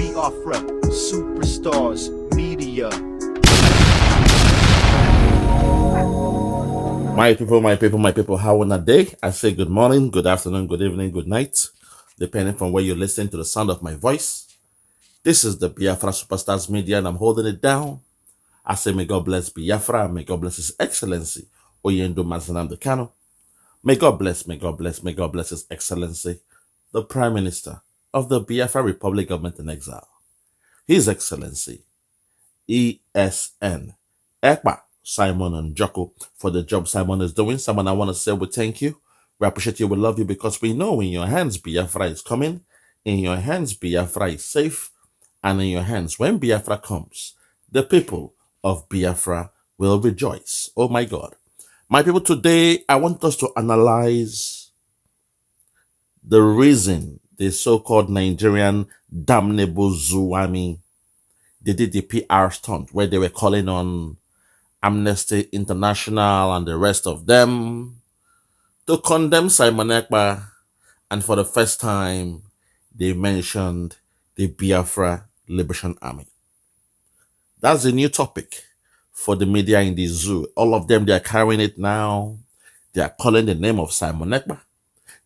bafra, superstars, media. My people, how on a day? I say good morning, good afternoon, good evening, good night, depending from where you're listening to the sound of my voice. This is the Biafra Superstars Media, and I'm holding it down. I say, may God bless Biafra, may God bless His Excellency, Oyendo Mazinam Kano. May God bless, may God bless, may God bless His Excellency, the Prime Minister of the Biafra Republic Government in Exile, His Excellency, ESN, Ekpa, Simon and Jocko, for the job Simon is doing. Simon, I want to say we thank you. We appreciate you. We love you because we know in your hands Biafra is coming. In your hands Biafra is safe. And in your hands, when Biafra comes, the people of Biafra will rejoice. Oh my God. My people, today I want us to analyze the reason the so-called Nigerian damnable zoo army, they did the PR stunt where they were calling on Amnesty International and the rest of them to condemn Simon Ekpa, and for the first time, they mentioned the Biafra Liberation Army. That's a new topic for the media in the zoo. All of them, they are carrying it now. They are calling the name of Simon Ekpa.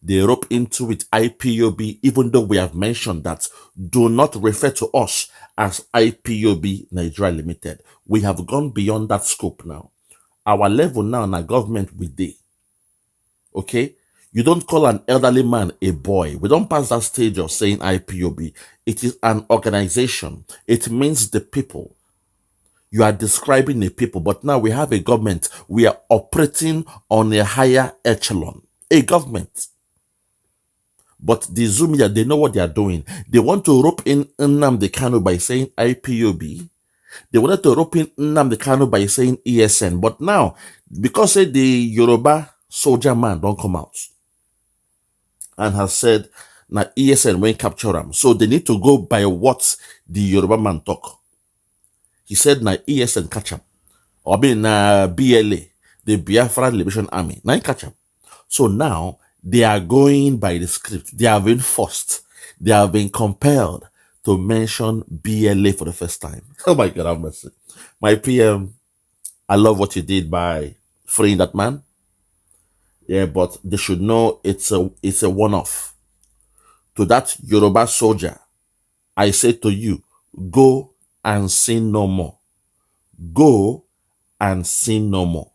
They rope into it IPOB, even though we have mentioned that do not refer to us as IPOB Nigeria Limited. We have gone beyond that scope now. Our level now in our government with day. Okay? You don't call an elderly man a boy. We don't pass that stage of saying IPOB. It is an organization. It means the people. You are describing the people, but now we have a government. We are operating on a higher echelon. A government. But the Zumia, they know what they are doing. They want to rope in Nnamdi Kanu by saying IPOB. They wanted to rope in Nnamdi Kanu by saying ESN. But now, because the Yoruba soldier man don't come out and has said, now ESN won't capture him. So they need to go by what the Yoruba man talk. He said, now ESN catch him. Or be na BLA, the Biafra Liberation Army. Now catch him. So now, they are going by the script. They have been forced. They have been compelled to mention BLA for the first time. Oh my God, have mercy. My PM, I love what you did by freeing that man. Yeah, but they should know it's a one-off. To that Yoruba soldier, I say to you, go and sin no more. Go and sin no more.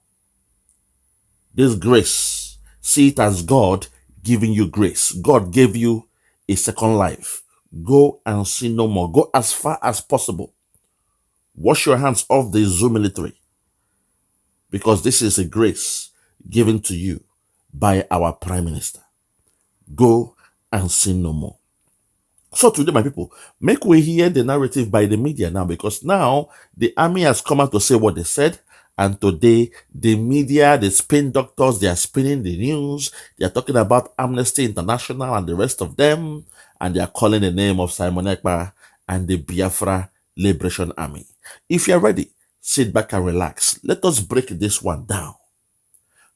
This grace, see it as God giving you grace. God gave you a second life. Go and sin no more. Go as far as possible. Wash your hands off the Zoo military, because this is a grace given to you by our Prime Minister. Go and sin no more. So today, my people, make we hear the narrative by the media now, because now the army has come out to say what they said. And today, the media, the spin doctors, they are spinning the news. They are talking about Amnesty International and the rest of them. And they are calling the name of Simon Ekpa and the Biafra Liberation Army. If you're ready, sit back and relax. Let us break this one down.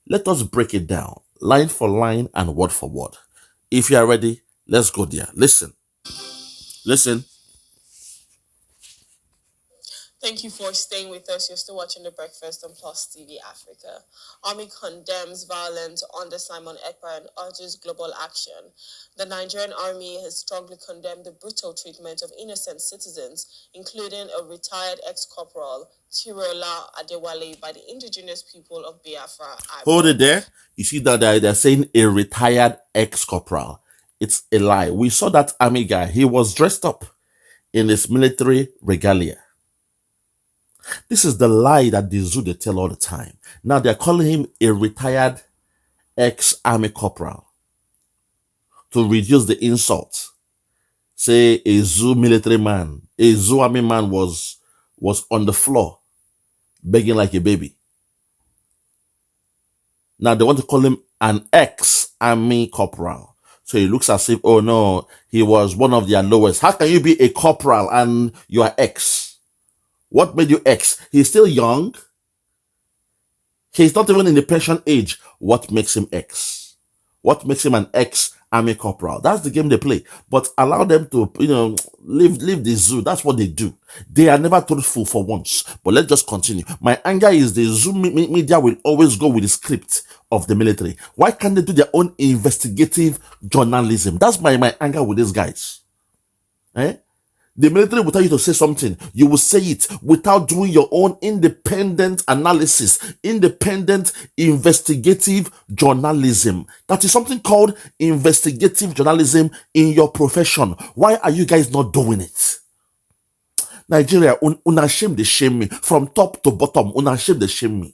Let us break it down, line for line and word for word. If you are ready, let's go there. Listen. Listen. Thank you for staying with us. You're still watching The Breakfast on Plus TV Africa. Army condemns violence under Simon Ekpa and urges global action. The Nigerian army has strongly condemned the brutal treatment of innocent citizens, including a retired ex-corporal, Tirola Adewale, by the indigenous people of Biafra. Hold it there. You see that they're saying a retired ex-corporal. It's a lie. We saw that army guy. He was dressed up in his military regalia. This is the lie that the zoo they tell all the time. Now they're calling him a retired ex-army corporal to reduce the insult. Say a zoo military man, a zoo army man was on the floor begging like a baby. Now they want to call him an ex-army corporal. So it looks as if, oh no, he was one of their lowest. How can you be a corporal and you are ex? What made you ex? He's still young. He's not even in the pension age. What makes him ex? What makes him an ex army corporal. That's the game they play. But allow them to, leave the zoo. That's what they do. They are never truthful for once. But let's just continue. My anger is the zoo media will always go with the script of the military. Why can't they do their own investigative journalism? That's my anger with these guys. The military will tell you to say something. You will say it without doing your own independent analysis, independent investigative journalism. That is something called investigative journalism in your profession. Why are you guys not doing it? Nigeria, una shame they shame me. From top to bottom, una shame they shame me.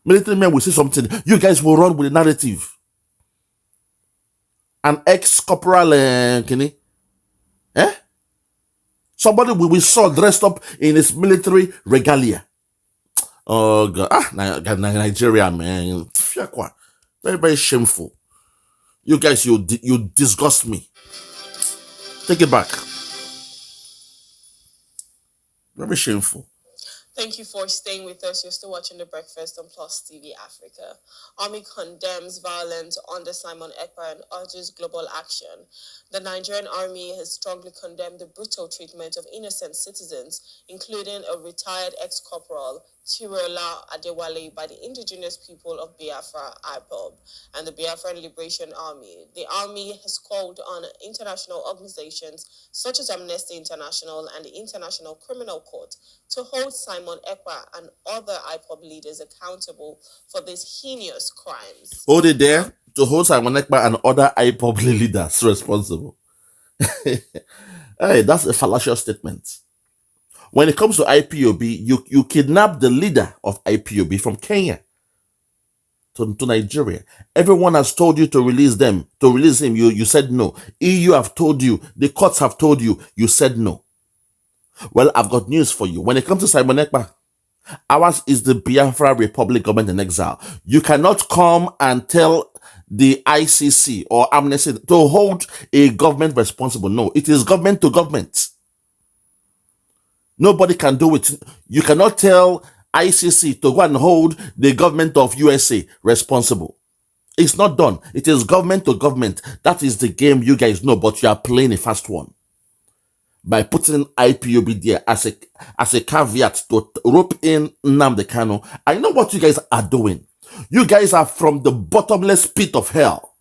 Military men will say something. You guys will run with the narrative. An ex-corporal, somebody we saw dressed up in his military regalia. Oh God, Nigeria, man, very, very shameful. You guys, you disgust me. Take it back. Very shameful. Thank you for staying with us. You're still watching The Breakfast on Plus TV Africa. Army condemns violence under Simon Ekpa and urges global action. The Nigerian army has strongly condemned the brutal treatment of innocent citizens, including a retired ex-corporal, Tirola Adewale, by the indigenous people of Biafra, IPOB, and the Biafran Liberation Army. The army has called on international organizations such as Amnesty International and the International Criminal Court to hold Simon Ekpa and other IPOB leaders accountable for these heinous crimes. Hold it there. To hold Simon Ekpa and other IPOB leaders responsible. Hey, that's a fallacious statement. When it comes to IPOB, you kidnap the leader of IPOB from Kenya to Nigeria. Everyone has told you to release them, to release him. You said no. EU have told you, the courts have told you, you said no. Well, I've got news for you. When it comes to Simon Ekpa, ours is the Biafra Republic government in exile. You cannot come and tell the ICC or Amnesty to hold a government responsible. No, it is government to government. Nobody can do it. You cannot tell ICC to go and hold the government of USA responsible. It's not done. It is government to government. That is the game you guys know, but you are playing a fast one. By putting IPOB there as a caveat to rope in Nnamdi Kanu. I know what you guys are doing. You guys are from the bottomless pit of hell.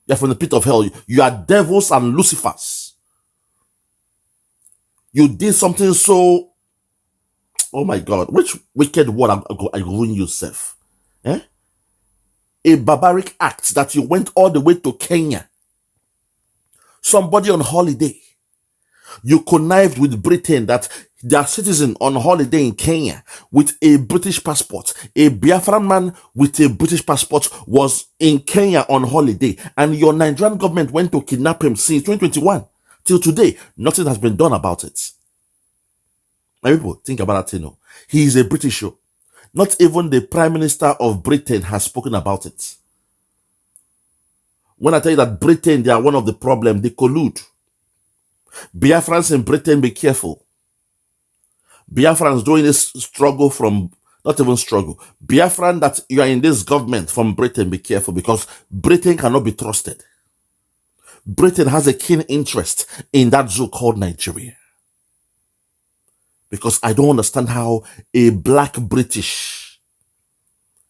You're from the pit of hell. You are devils and Lucifers. You did something so, oh my God, which wicked word I'm going to use, Seth? A barbaric act that you went all the way to Kenya. Somebody on holiday. You connived with Britain that their citizen on holiday in Kenya with a British passport. A Biafran man with a British passport was in Kenya on holiday, and your Nigerian government went to kidnap him since 2021. Till today, nothing has been done about it. My people, think about that, He is a British. Not even the Prime Minister of Britain has spoken about it. When I tell you that Britain, they are one of the problem, they collude. Biafrans in Britain, be careful. Biafrans doing this struggle from, not even struggle. Biafran that you are in this government from Britain, be careful, because Britain cannot be trusted. Britain has a keen interest in that zoo called Nigeria. Because I don't understand how a black British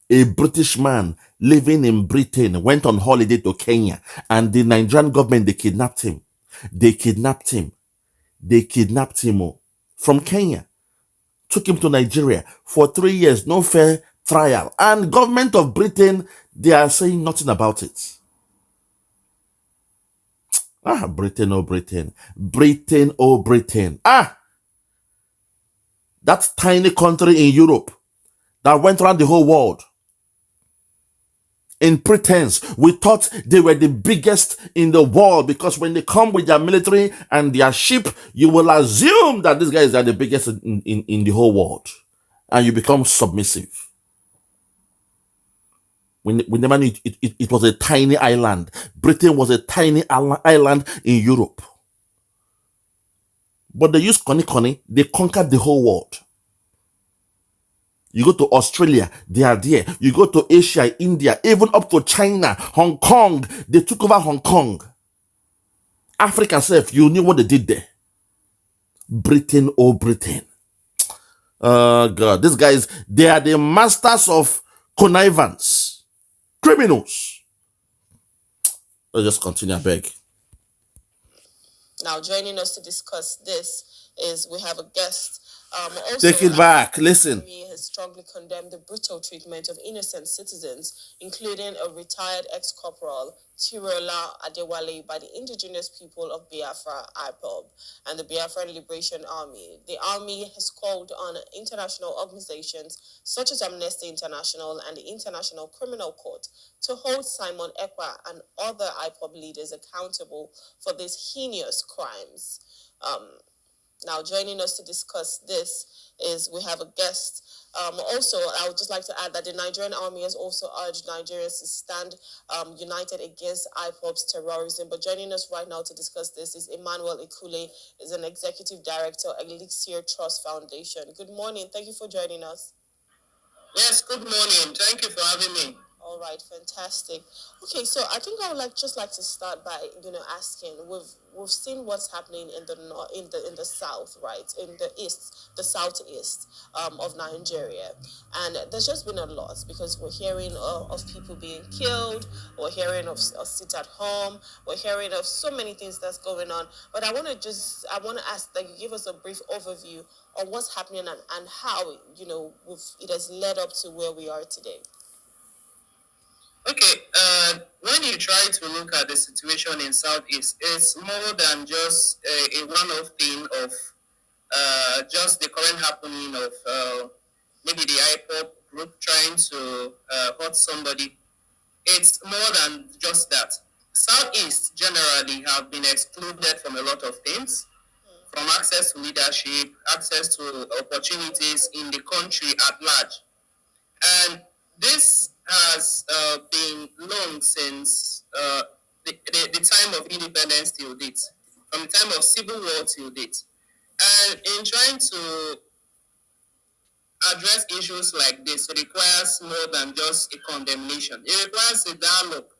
man living in Britain went on holiday to Kenya, and the Nigerian government, they kidnapped him. They kidnapped him from Kenya. Took him to Nigeria for 3 years, no fair trial. And government of Britain, they are saying nothing about it. Britain, oh Britain. Britain, oh Britain. That tiny country in Europe that went around the whole world. In pretense, we thought they were the biggest in the world, because when they come with their military and their ship, you will assume that these guys are the biggest in the whole world. And you become submissive. We never knew it was a tiny island. Britain was a tiny island in Europe. But they used Connie, they conquered the whole world. You go to Australia, they are there. You go to Asia, India, even up to China, Hong Kong. They took over Hong Kong. Africa self, you knew what they did there. Britain, oh Britain. God, these guys, they are the masters of connivance. Criminals. Let's just continue, I beg. Now, joining us to discuss this is we have a guest. Take it back. Listen. He has strongly condemned the brutal treatment of innocent citizens, including a retired ex-corporal, Tirola Adewale, by the indigenous people of Biafra, IPOB, and the Biafran Liberation Army. The army has called on international organizations such as Amnesty International and the International Criminal Court to hold Simon Ekpa and other IPOB leaders accountable for these heinous crimes. Now, joining us to discuss this is we have a guest. Also, I would just like to add that the Nigerian army has also urged Nigerians to stand united against IPOB's terrorism. But joining us right now to discuss this is Emmanuel Ikule, is an executive director at Elixir Trust Foundation. Good morning. Thank you for joining us. Yes, good morning. Thank you for having me. All right, fantastic. Okay, so I think I would just like to start by asking, we've seen what's happening in the south, right, in the east, the southeast of Nigeria, and there's just been a lot because we're hearing of people being killed, we're hearing of sit at home, we're hearing of so many things that's going on. But I want to ask that you give us a brief overview on what's happening and how it has led up to where we are today. Okay, when you try to look at the situation in Southeast, it's more than just a one-off thing of just the current happening of maybe the IPOP group trying to hurt somebody. It's more than just that. Southeast generally have been excluded from a lot of things, from access to leadership, access to opportunities in the country at large. And this has been long since the time of independence till date, from the time of civil war till date. And in trying to address issues like this, it requires more than just a condemnation. It requires a dialogue,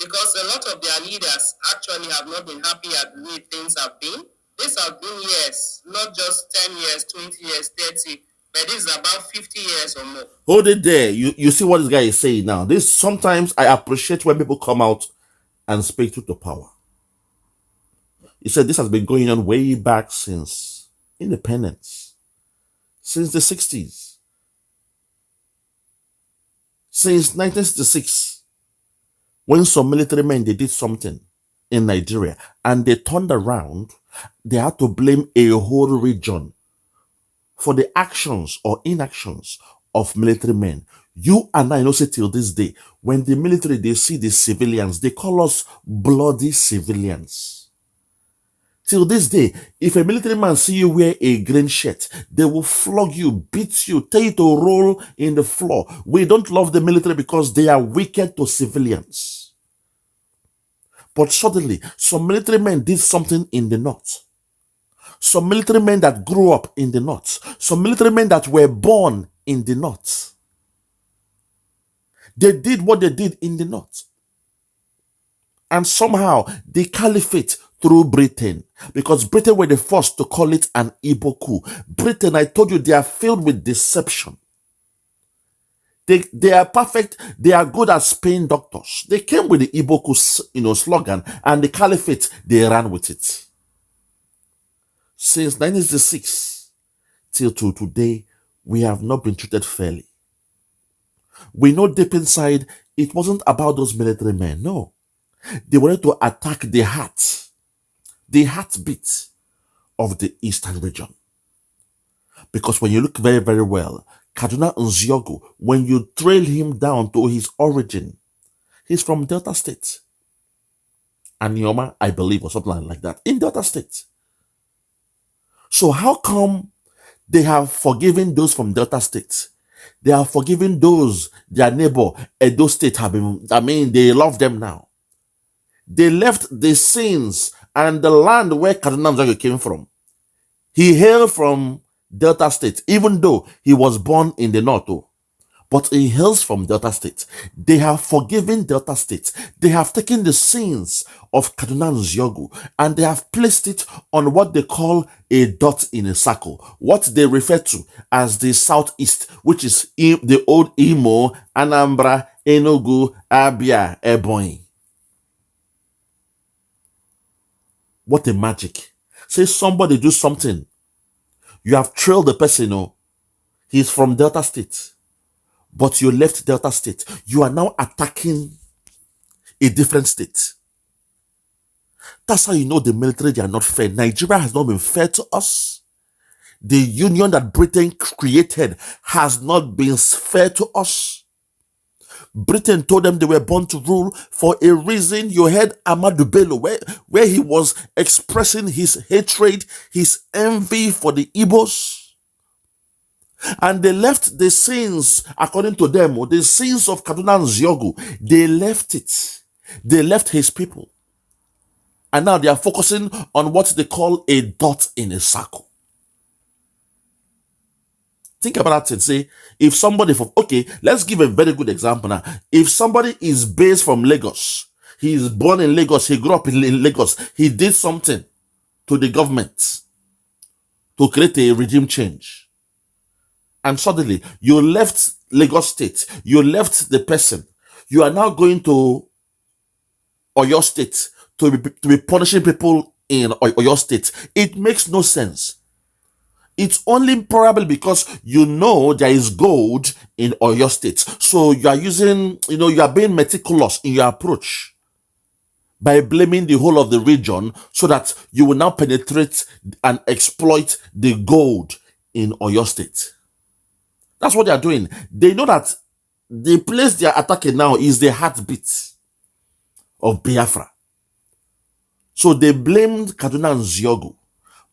because a lot of their leaders actually have not been happy at the way things have been. This has been years, not just 10 years, 20 years, 30, but this is about 50 years or more. Hold it there. You see what this guy is saying now. This, sometimes I appreciate when people come out and speak truth to power. He said this has been going on way back since independence, since the 60s, since 1966, when some military men, they did something in Nigeria and they turned around, they had to blame a whole region for the actions or inactions of military men. You and I know, say till this day, when the military, they see the civilians, they call us bloody civilians. Till this day, if a military man see you wear a green shirt, they will flog you, beat you, tell you to roll in the floor. We don't love the military because they are wicked to civilians. But suddenly, some military men did something in the north. Some military men that grew up in the north. Some military men that were born in the north. They did what they did in the north. And somehow, the caliphate through Britain, because Britain were the first to call it an Igbo coup. Britain, I told you, they are filled with deception. They are perfect. They are good at Spain doctors. They came with the Igbo coup, slogan, and the caliphate, they ran with it. Since 1966 till to today, we have not been treated fairly. We know deep inside, it wasn't about those military men. No. They wanted to attack the heartbeat of the eastern region. Because when you look very, very well, Kaduna Nziogo, when you trail him down to his origin, he's from Delta State. Anioma, I believe, or something like that, in Delta State. So how come they have forgiven those from Delta State? They have forgiven those, their neighbor, Edo State, they love them now. They left the sins and the land where Kaduna Nziogo came from. He hailed from Delta State, even though he was born in the north, oh, but he hails from Delta State. They have forgiven Delta State. They have taken the sins of Kaduna and Ziogu and they have placed it on what they call a dot in a circle, what they refer to as the Southeast, which is the old Imo, Anambra, Enugu, Abia, Ebonyi. What a magic. Say somebody do something. You have trailed the person, oh, he's from Delta State. But you left Delta State. You are now attacking a different state. That's how you know the military, they are not fair. Nigeria has not been fair to us. The union that Britain created has not been fair to us. Britain told them they were born to rule for a reason. You heard Ahmadu Bello, where he was expressing his hatred, his envy for the Igbos. And they left the sins, according to them, or the sins of Kaduna and Ziogu. They left it. They left his people. And now they are focusing on what they call a dot in a circle. Think about that and say, if somebody from, okay, let's give a very good example now. If somebody is based from Lagos, he is born in Lagos, he grew up in Lagos, he did something to the government to create a regime change. And suddenly, you left Lagos State. You left the person. You are now going to Oyo State to be punishing people in Oyo State. It makes no sense. It's only probably because you know there is gold in Oyo State. So you are using, you are being meticulous in your approach by blaming the whole of the region so that you will now penetrate and exploit the gold in Oyo State. That's what they are doing. They know that the place they are attacking now is the heartbeat of Biafra. So they blamed Kaduna and Ziogu.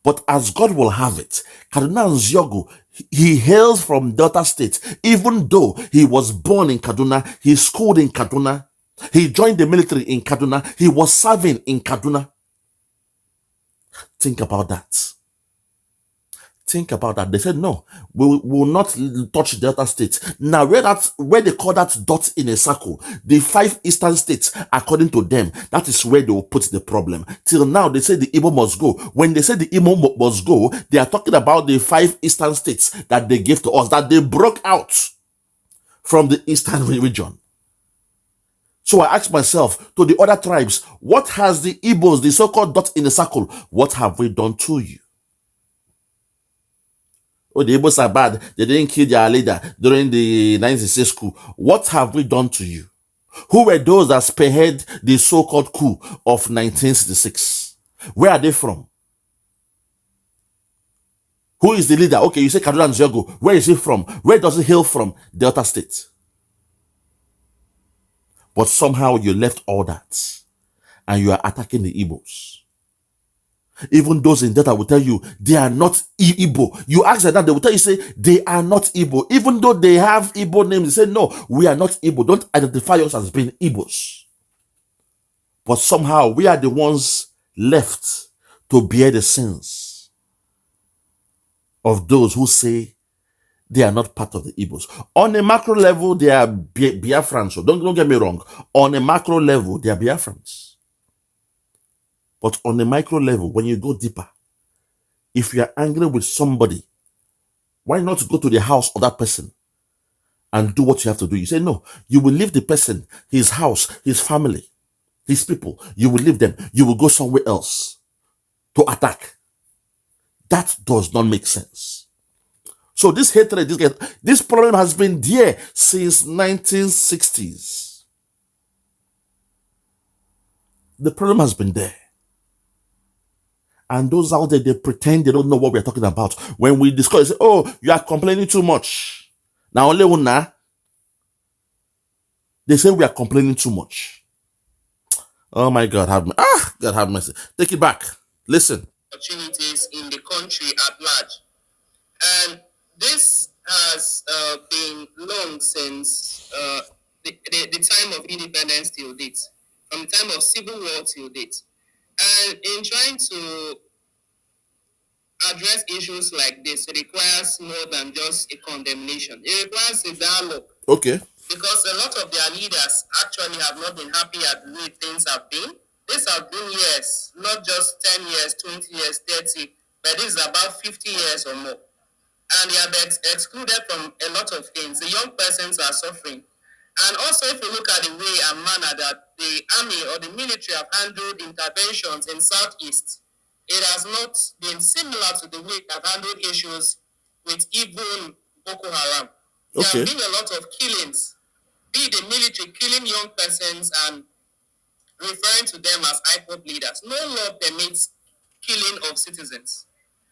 But as God will have it, Kaduna and Ziogu, he hails from Delta State. Even though he was born in Kaduna, he schooled in Kaduna, he joined the military in Kaduna, he was serving in Kaduna. Think about that. Think about that. They said, no, we will not touch Delta State. Now, where they call that dot in a circle, the 5 eastern states, according to them, that is where they will put the problem. Till now, they say the Igbo must go. When they say the Igbo must go, they are talking about the 5 eastern states that they gave to us, that they broke out from the eastern region. So I asked myself, to the other tribes, what has the Igbos, the so-called dot in a circle, what have we done to you? Oh, the Igbos are bad. They didn't kill their leader during the 1966 coup. What have we done to you? Who were those that spearheaded the so-called coup of 1966? Where are they from? Who is the leader? Okay, you say Kaduna and Ziogu. Where is he from? Where does he hail from? Delta State. But somehow you left all that and you are attacking the Igbos. Even those in Delta will tell you they are not Igbo. You ask them that, they will tell you, say, they are not Igbo. Even though they have Igbo names, they say, no, we are not Igbo. Don't identify us as being Igbos. But somehow we are the ones left to bear the sins of those who say they are not part of the Igbos. On a macro level, they are Biafrans. So don't get me wrong. On a macro level, they are Biafrans. But on a micro level, when you go deeper, if you are angry with somebody, why not go to the house of that person and do what you have to do? You say, no, you will leave the person, his house, his family, his people. You will leave them. You will go somewhere else to attack. That does not make sense. So this hatred, this problem has been there since 1960s. The problem has been there. And those out there, they pretend they don't know what we're talking about. When we discuss, they say, oh, you are complaining too much. Now, only una, they say we are complaining too much. Oh my God, God have mercy. Take it back. Listen. Opportunities in the country at large. And this has been long since the time of independence till date, from the time of civil war till date. And in trying to address issues like this, it requires more than just a condemnation. It requires a dialogue. Okay. Because a lot of their leaders actually have not been happy at the way things have been. This have been years, not just 10 years, 20 years, 30, but this is about 50 years or more. And they are excluded from a lot of things. The young persons are suffering. And also, if you look at the way and manner that the army or the military have handled interventions in Southeast, it has not been similar to the way they have handled issues with even Boko Haram. There Okay. have been a lot of killings, be the military killing young persons and referring to them as IPOP leaders. No law permits killing of citizens.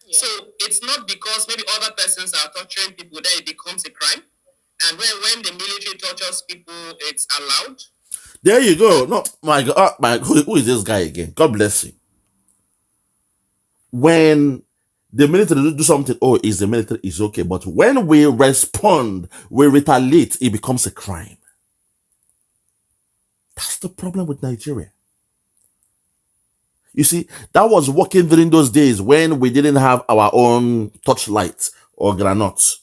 Yeah. So it's not because maybe other persons are torturing people that it becomes a crime. And when the military tortures people, it's allowed. There you go. No, my God, who is this guy again? God bless him. When the military do something, oh, is the military is okay. But when we respond, we retaliate, it becomes a crime. That's the problem with Nigeria. You see, that was working during those days when we didn't have our own torchlights or granates.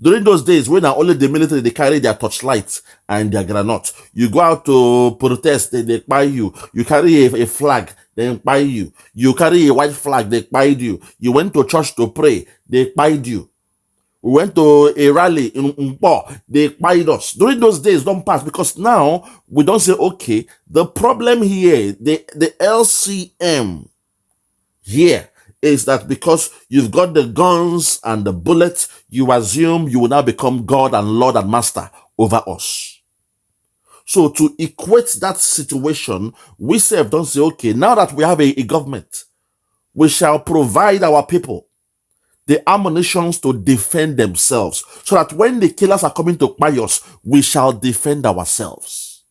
During those days, when only the military, they carry their torchlights and their granates. You go out to protest, they buy you. You carry a flag, they buy you. You carry a white flag, they buy you. You went to church to pray, they buy you. We went to a rally in Mpo, they buyed us. During those days, don't pass, because now we don't say, okay, the problem here, the LCM here is that because you've got the guns and the bullets, you assume you will now become God and Lord and Master over us. So to equate that situation, we don't say, okay, now that we have a government, we shall provide our people the ammunitions to defend themselves, so that when the killers are coming to buy us, we shall defend ourselves.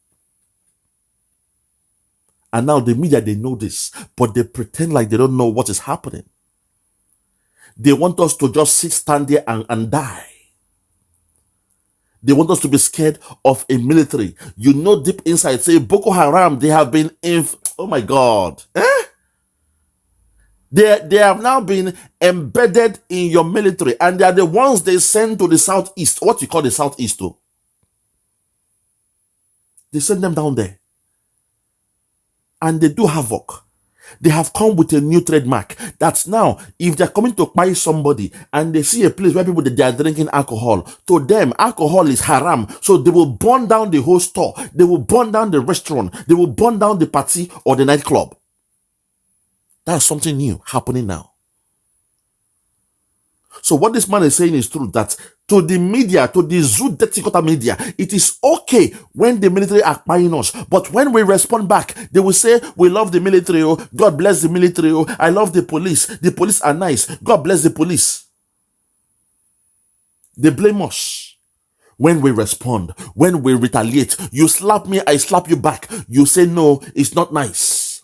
And now the media, they know this, but they pretend like they don't know what is happening. They want us to just stand there and die. They want us to be scared of a military. You know, deep inside, say Boko Haram, they have been oh my God. They have now been embedded in your military, and they are the ones they send to the southeast. What you call the southeast too? They send them down there. And they do havoc. They have come with a new trademark. That's now, if they're coming to buy somebody and they see a place where people they are drinking alcohol, to them, alcohol is haram. So they will burn down the whole store. They will burn down the restaurant. They will burn down the party or the nightclub. That's something new happening now. So what this man is saying is true, that to the media, to the Zudetikota media, it is okay when the military are buying us. But when we respond back, they will say, we love the military, oh, God bless the military, oh, I love the police are nice, God bless the police. They blame us. When we respond, when we retaliate, you slap me, I slap you back. You say, no, it's not nice.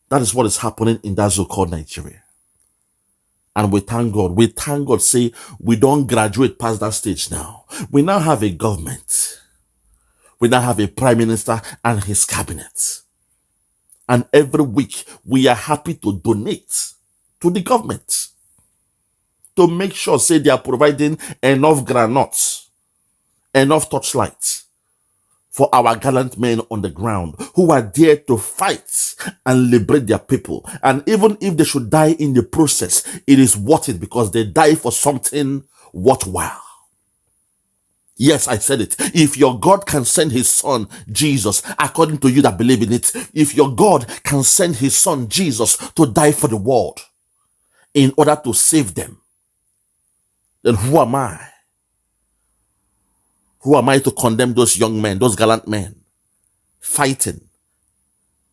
That is what is happening in that so-called Nigeria. And we thank God. We thank God, say, we don't graduate past that stage now. We now have a government. We now have a prime minister and his cabinet. And every week, we are happy to donate to the government to make sure, say, they are providing enough granates, enough torchlights for our gallant men on the ground who are there to fight and liberate their people. And even if they should die in the process, it is worth it, because they die for something worthwhile. Yes, I said it. If your God can send his son, Jesus, according to you that believe in it, if your God can send his son, Jesus, to die for the world in order to save them, then who am I? Who am I to condemn those young men, those gallant men fighting?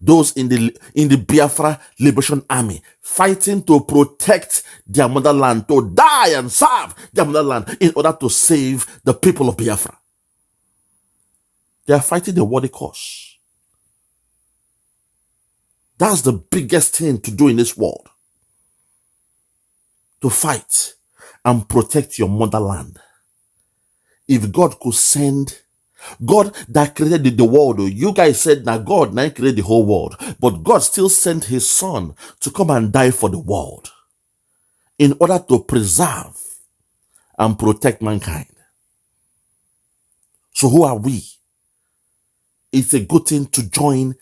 Those in the Biafra Liberation Army fighting to protect their motherland, to die and serve their motherland in order to save the people of Biafra. They are fighting the worthy cause. That's the biggest thing to do in this world. To fight and protect your motherland. If God could send God that created the world. You guys said now God now created the whole world. But God still sent his son to come and die for the world in order to preserve and protect mankind. So who are we? It's a good thing to join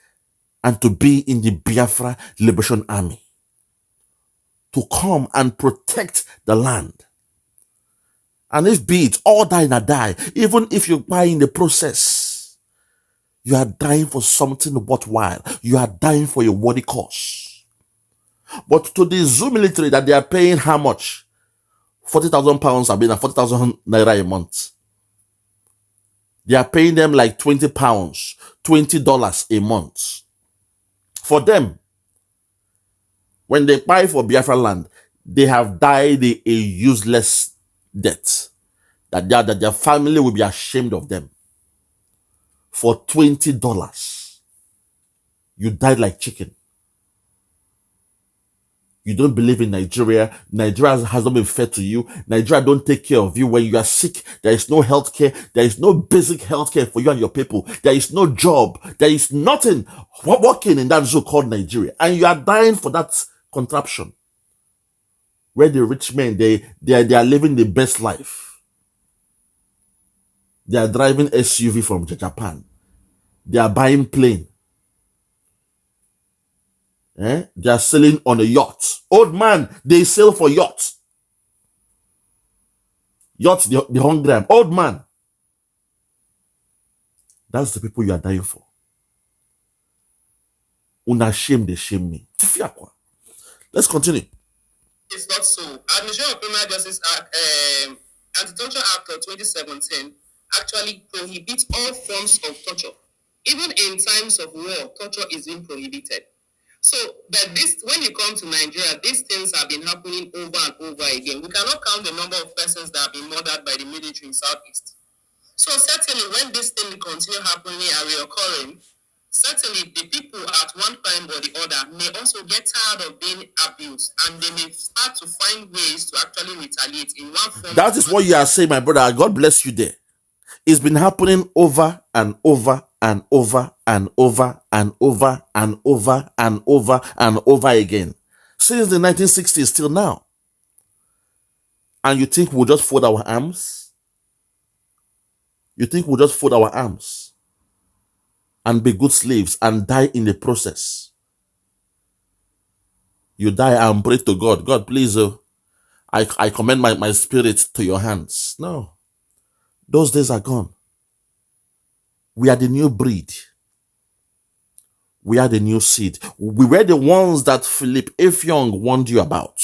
and to be in the Biafra Liberation Army. To come and protect the land. And if be it all die and die, even if you die in the process, you are dying for something worthwhile. You are dying for a worthy cause. But to the zoo military that they are paying how much? 40,000 pounds, I mean 40,000 naira a month. They are paying them like 20 pounds, $20 a month. For them, when they buy for Biafra land, they have died a useless death. That their family will be ashamed of them. For $20, you died like chicken. You don't believe in Nigeria. Nigeria has not been fair to you. Nigeria don't take care of you. When you are sick, there is no health care. There is no basic health care for you and your people. There is no job. There is nothing working in that zoo called Nigeria. And you are dying for that contraption. Where the rich men, they are living the best life. They are driving SUV from Japan. They are buying plane. They are sailing on a yacht. Old man, they sail for yachts. Yachts, the hungry. Old man. That's the people you are dying for. Una shame, they shame me. Let's continue. It's not so. Administration of Criminal Justice Act, Anti-Torture Act of 2017 actually prohibits all forms of torture. Even in times of war, torture is being prohibited. So, but this, when you come to Nigeria, these things have been happening over and over again. We cannot count the number of persons that have been murdered by the military in Southeast. So certainly when this thing continue happening and reoccurring, certainly the people at one time or the other may also get tired of being abused and they may start to find ways to actually retaliate in one form. That is what you are saying, my brother. God bless you there. It's been happening over and over and over and over and over and over and over and over again. Since the 1960s till now. And you think we'll just fold our arms? You think we'll just fold our arms and be good slaves and die in the process? You die and pray to God. God, please, I commend my spirit to your hands. No. Those days are gone. We are the new breed. We are the new seed. We were the ones that Philip F. Young warned you about.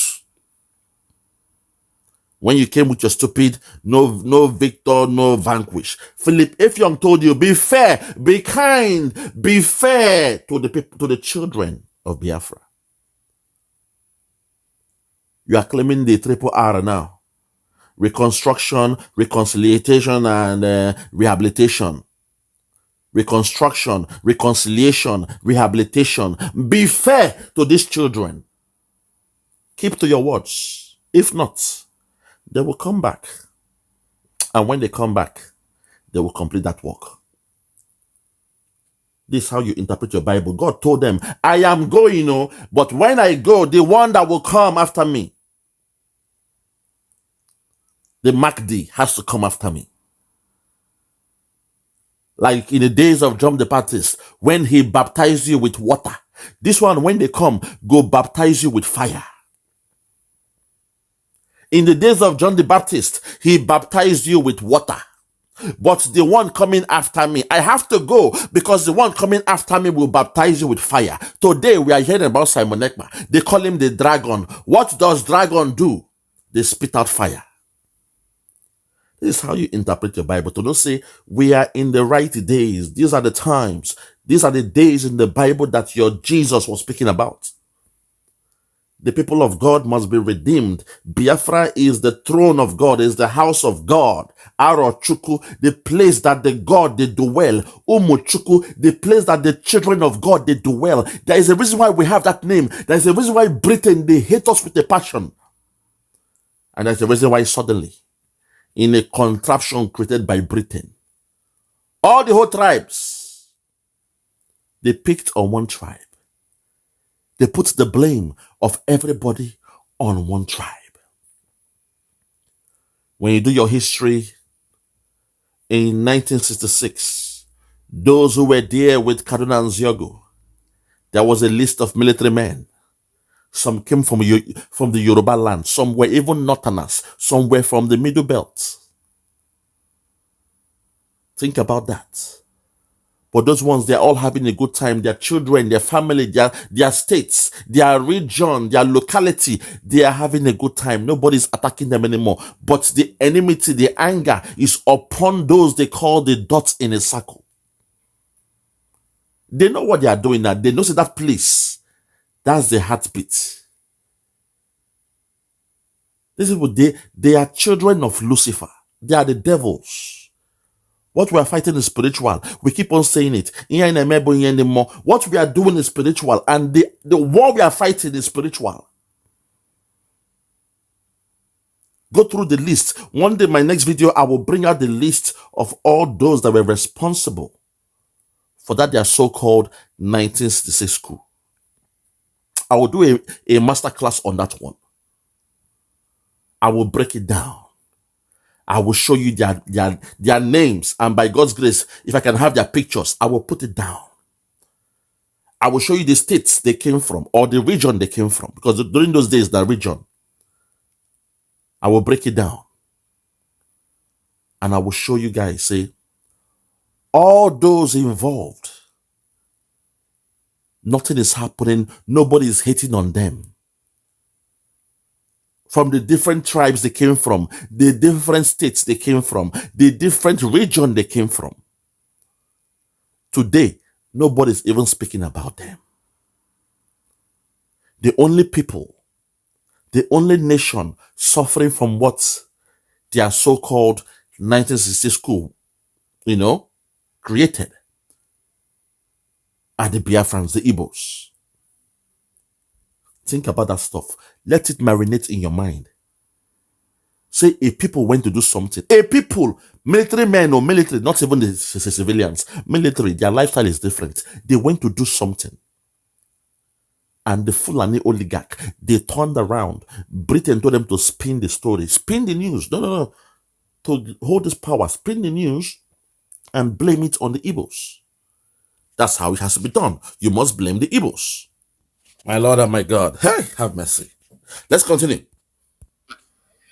When you came with your stupid, no victor, no vanquish. Philip F. Young told you, be fair, be kind, be fair to the people, to the children of Biafra. You are claiming the triple R now. Reconstruction, reconciliation, and rehabilitation. Reconstruction, reconciliation, rehabilitation. Be fair to these children. Keep to your words. If not, they will come back. And when they come back, they will complete that work. This is how you interpret your Bible. God told them, I am going, but when I go, the one that will come after me, the Mahdi has to come after me. Like in the days of John the Baptist, when he baptized you with water. This one, when they come, go baptize you with fire. In the days of John the Baptist, he baptized you with water. But the one coming after me, I have to go because the one coming after me will baptize you with fire. Today, we are hearing about Simon Ekpa. They call him the dragon. What does dragon do? They spit out fire. This is how you interpret your Bible. To not say, we are in the right days. These are the times. These are the days in the Bible that your Jesus was speaking about. The people of God must be redeemed. Biafra is the throne of God, is the house of God. Arochukwu, the place that the God they dwell. Umuchukwu, the place that the children of God they dwell. There is a reason why we have that name. There is a reason why Britain, they hate us with a passion. And there's a reason why suddenly, in a contraption created by Britain, All the whole tribes, they picked on one tribe. They put the blame of everybody on one tribe. When you do your history in 1966, those who were there with Kaduna and Ziogo, there was a list of military men. Some came from the Yoruba land. Some were even northerners. Some were from the Middle Belt. Think about that. But those ones, they're all having a good time. Their children, their family, their states, their region, their locality, they are having a good time. Nobody's attacking them anymore. But the enmity, the anger is upon those they call the dots in a circle. They know what they are doing now. They know that place. That's the heartbeat. These people, they are children of Lucifer. They are the devils. What we are fighting is spiritual. We keep on saying it. What we are doing is spiritual. And the war we are fighting is spiritual. Go through the list. One day, my next video, I will bring out the list of all those that were responsible for that their so-called 1966 coup. I will do a master class on that one. I will break it down. I will show you their names, and by God's grace, if I can have their pictures, I will put it down. I will show you the states they came from, or the region they came from, because during those days, the region. I will break it down. And I will show you guys, say, all those involved, nothing is happening, nobody is hating on them. From the different tribes they came from, the different states they came from, the different region they came from. Today, nobody's even speaking about them. The only people, the only nation suffering from what their so-called 1960s coup, created are the Biafrans, the Igbos. Think about that stuff. Let it marinate in your mind. Say a people went to do something. A people, military men or military, not even the civilians, military, their lifestyle is different. They went to do something. And the Fulani oligarch, they turned around. Britain told them to spin the story. Spin the news. No. To hold this power, spin the news and blame it on the Igbos. That's how it has to be done. You must blame the Igbos. My Lord and my God, hey, have mercy. Let's continue.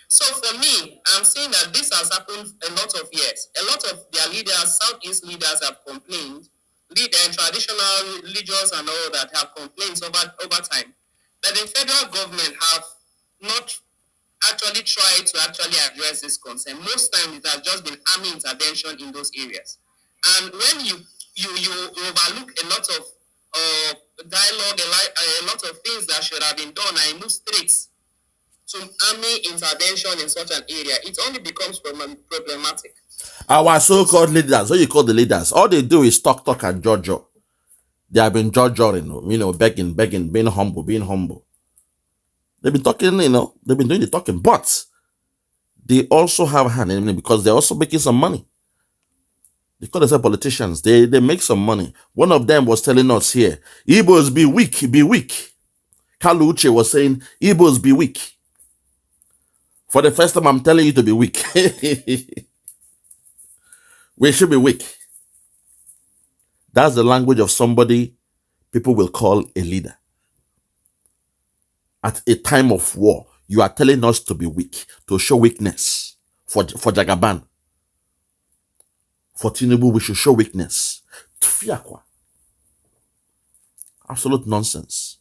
So for me, I'm saying that this has happened a lot of years. A lot of their leaders, Southeast leaders, have complained. Traditional religions and all that have complained over time. That the federal government have not actually tried to actually address this concern. Most times it has just been army intervention in those areas. And when you overlook a lot of dialogue, a lot of things that should have been done and move straight to army intervention in such an area, it only becomes problematic. Our so-called leaders, what you call the leaders, all they do is talk and jojo. They have been jojoing, begging, being humble. They've been talking, they've been doing the talking, but they also have a hand in it because they're also making some money. They call themselves politicians. They make some money. One of them was telling us here, Igbos be weak, be weak. Kalu Uche was saying, Igbos be weak. For the first time, I'm telling you to be weak. We should be weak. That's the language of somebody people will call a leader. At a time of war, you are telling us to be weak, to show weakness. For Jagaban. For Tinubu, we should show weakness. Absolute nonsense.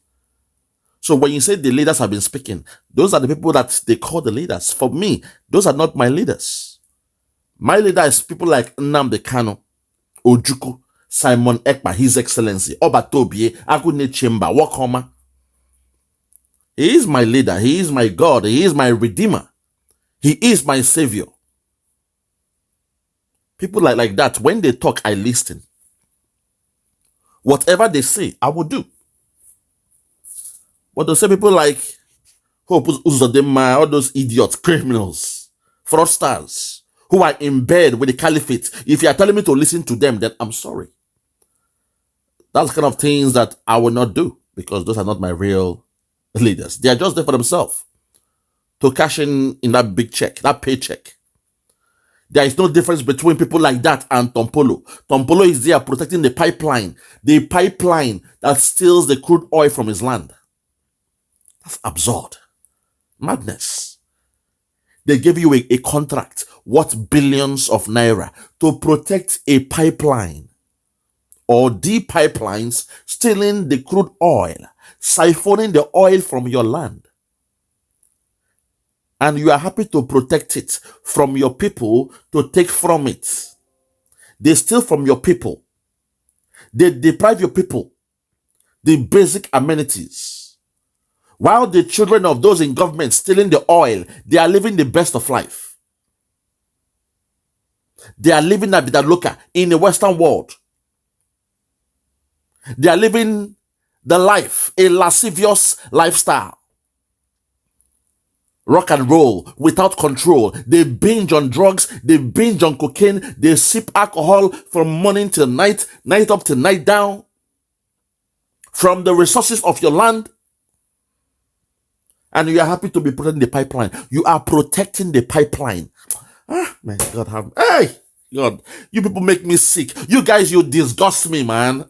So when you say the leaders have been speaking, those are the people that they call the leaders. For me, those are not my leaders. My leader is people like Nnamdi Kanu, Ojukwu, Simon Ekpa, His Excellency, Obatobie, Agunne Chimba, Wakoma. He is my leader. He is my God. He is my Redeemer. He is my Savior. People like that, when they talk, I listen. Whatever they say, I will do. But they say people like Hope Uzodinma, all those idiots, criminals, fraudsters, who are in bed with the caliphate. If you are telling me to listen to them, then I'm sorry. That's the kind of things that I will not do, because those are not my real leaders. They are just there for themselves to cash in that big check, that paycheck. There is no difference between people like that and Tompolo. Tompolo is there protecting the pipeline that steals the crude oil from his land. That's absurd. Madness. They gave you a contract worth billions of naira to protect a pipeline or the pipelines stealing the crude oil, siphoning the oil from your land. And you are happy to protect it from your people to take from it. They steal from your people. They deprive your people the basic amenities. While the children of those in government stealing the oil, they are living the best of life. They are living a bit loca in the Western world. They are living the life, a lascivious lifestyle. Rock and roll without control. They binge on drugs, they binge on cocaine, they sip alcohol from morning till night, night up to night down. From the resources of your land. And you are happy to be protecting the pipeline. You are protecting the pipeline. Ah, my God, hey, God, you people make me sick. You guys, you disgust me, man.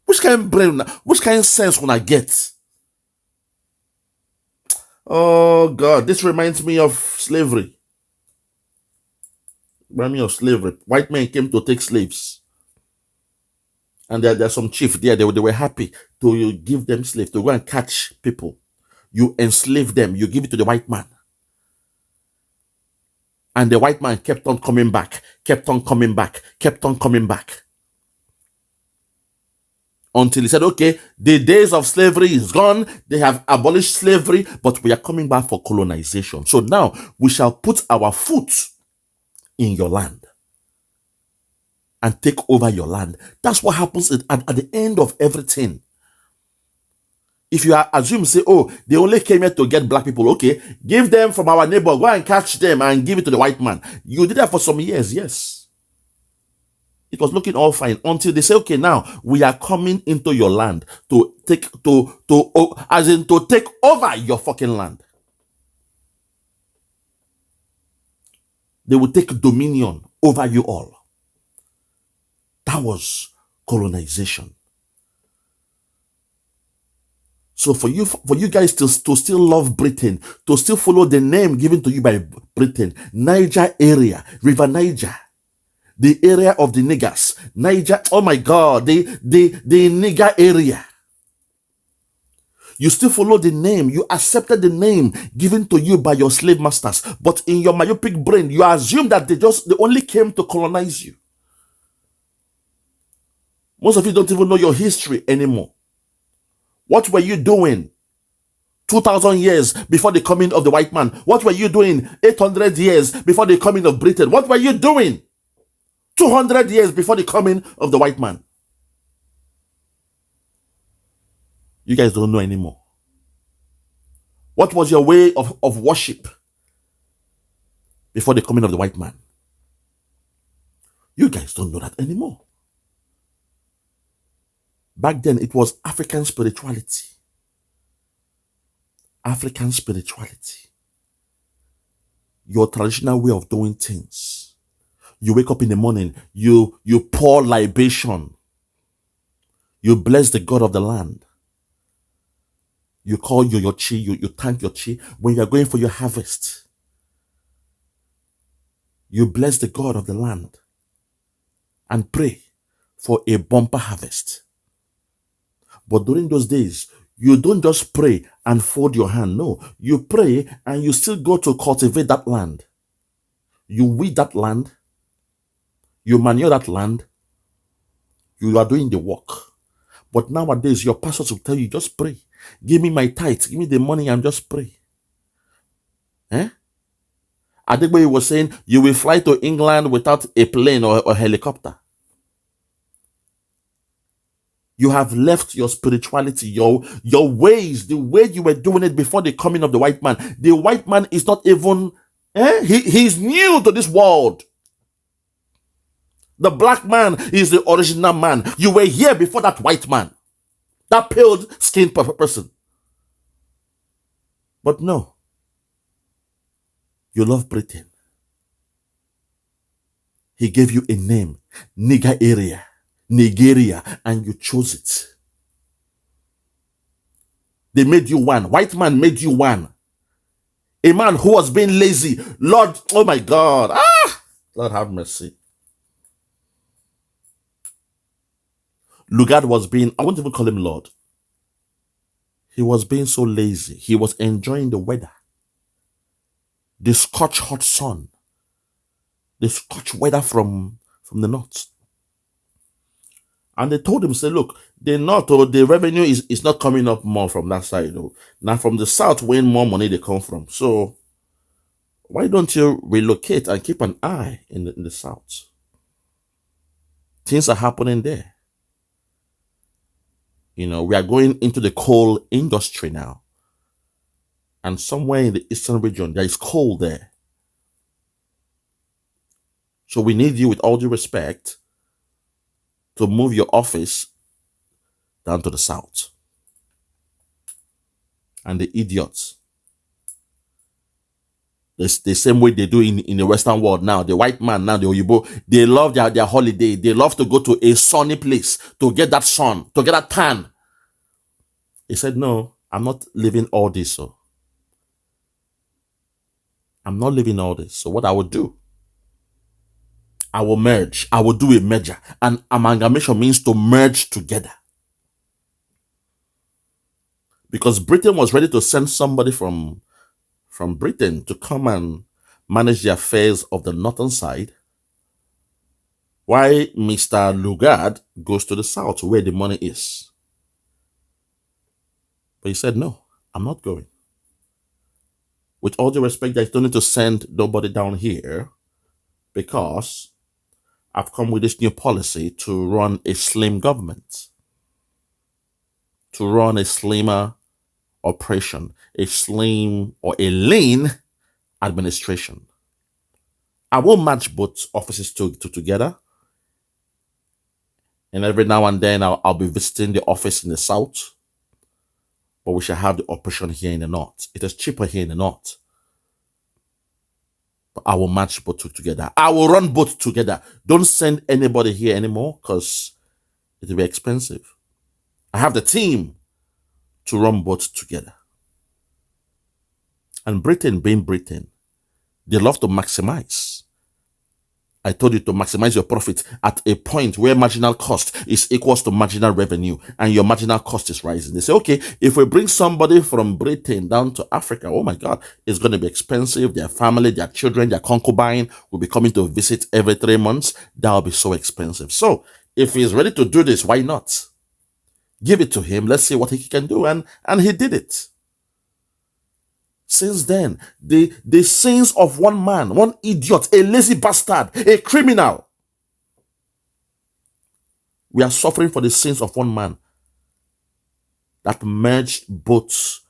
Which kind of brain, which kind of sense when I get? Oh God, this reminds me of slavery. Reminds me of slavery. White men came to take slaves. And there's some chief there, they were happy to give them slaves, to go and catch people. You enslave them, you give it to the white man. And the white man kept on coming back, kept on coming back, kept on coming back. Until he said, okay, the days of slavery is gone. They have abolished slavery, but we are coming back for colonization. So now we shall put our foot in your land and take over your land. That's what happens at the end of everything. If you assume, say, oh, they only came here to get black people, okay, give them from our neighbor, go and catch them and give it to the white man. You did that for some years, yes. It was looking all fine until they say, okay, now we are coming into your land to take over your fucking land. They will take dominion over you all. That was colonization. So for you guys to still love Britain, to still follow the name given to you by Britain, Niger area, River Niger, the area of the niggers, Niger, oh my God, the nigger area. You still follow the name, you accepted the name given to you by your slave masters, but in your myopic brain, you assume that they only came to colonize you. Most of you don't even know your history anymore. What were you doing 2,000 years before the coming of the white man? What were you doing 800 years before the coming of Britain? What were you doing 200 years before the coming of the white man? You guys don't know anymore. What was your way of worship before the coming of the white man? You guys don't know that anymore. Back then, it was African spirituality. African spirituality. Your traditional way of doing things. You wake up in the morning, you pour libation. You bless the God of the land. You call your chi, you thank your chi. When you're going for your harvest, you bless the God of the land and pray for a bumper harvest. But during those days, you don't just pray and fold your hand. No, you pray and you still go to cultivate that land. You weed that land. You manure that land. You are doing the work. But nowadays, your pastors will tell you, just pray. Give me my tithe. Give me the money and just pray. Adegboye was saying, you will fly to England without a plane or a helicopter. You have left your spirituality, your ways, the way you were doing it before the coming of the white man. The white man is not even He's new to this world. The black man is the original man. You were here before that white man, that pale skinned person. But no, you love Britain. He gave you a name, Nigeria, and you chose it. They made you one. White man made you one. A man who was being lazy. Lord, oh my God. Lord have mercy. Lugard was being, I won't even call him Lord. He was being so lazy. He was enjoying the weather. The scorch hot sun. The scorch weather from the north. And they told him, say, look, the north, the revenue is not coming up more from that side. Now from the south, when more money they come from. So why don't you relocate and keep an eye in the south? Things are happening there. You know, we are going into the coal industry now. And somewhere in the eastern region, there is coal there. So we need you, with all due respect, to move your office down to the south. And the idiots, the same way they do in the Western world now, the white man now, the Oyibo, they love their holiday. They love to go to a sunny place to get that sun, to get that tan. He said, no, I'm not living all this. So I'm not living all this. So what I will do, I will merge. I will do a merger. And amalgamation means to merge together. Because Britain was ready to send somebody from Britain to come and manage the affairs of the northern side. Why Mr. Lugard goes to the south where the money is. But he said, no, I'm not going. With all due respect, I don't need to send nobody down here because I've come with this new policy to run a slim government, to run a slimmer operation, a slim or a lean administration. I will match both offices together. And every now and then I'll be visiting the office in the south. But we shall have the operation here in the north. It is cheaper here in the north. But I will match both together. I will run both together. Don't send anybody here anymore because it will be expensive. I have the team to run both together. And Britain being Britain, they love to maximize. I told you to maximize your profit at a point where marginal cost is equals to marginal revenue and your marginal cost is rising. They say, okay, if we bring somebody from Britain down to Africa, oh my God, it's going to be expensive. Their family, their children, their concubine will be coming to visit every 3 months. That will be so expensive. So if he's ready to do this, why not? Give it to him. Let's see what he can do. And he did it. Since then, the sins of one man, one idiot, a lazy bastard, a criminal. We are suffering for the sins of one man that merged both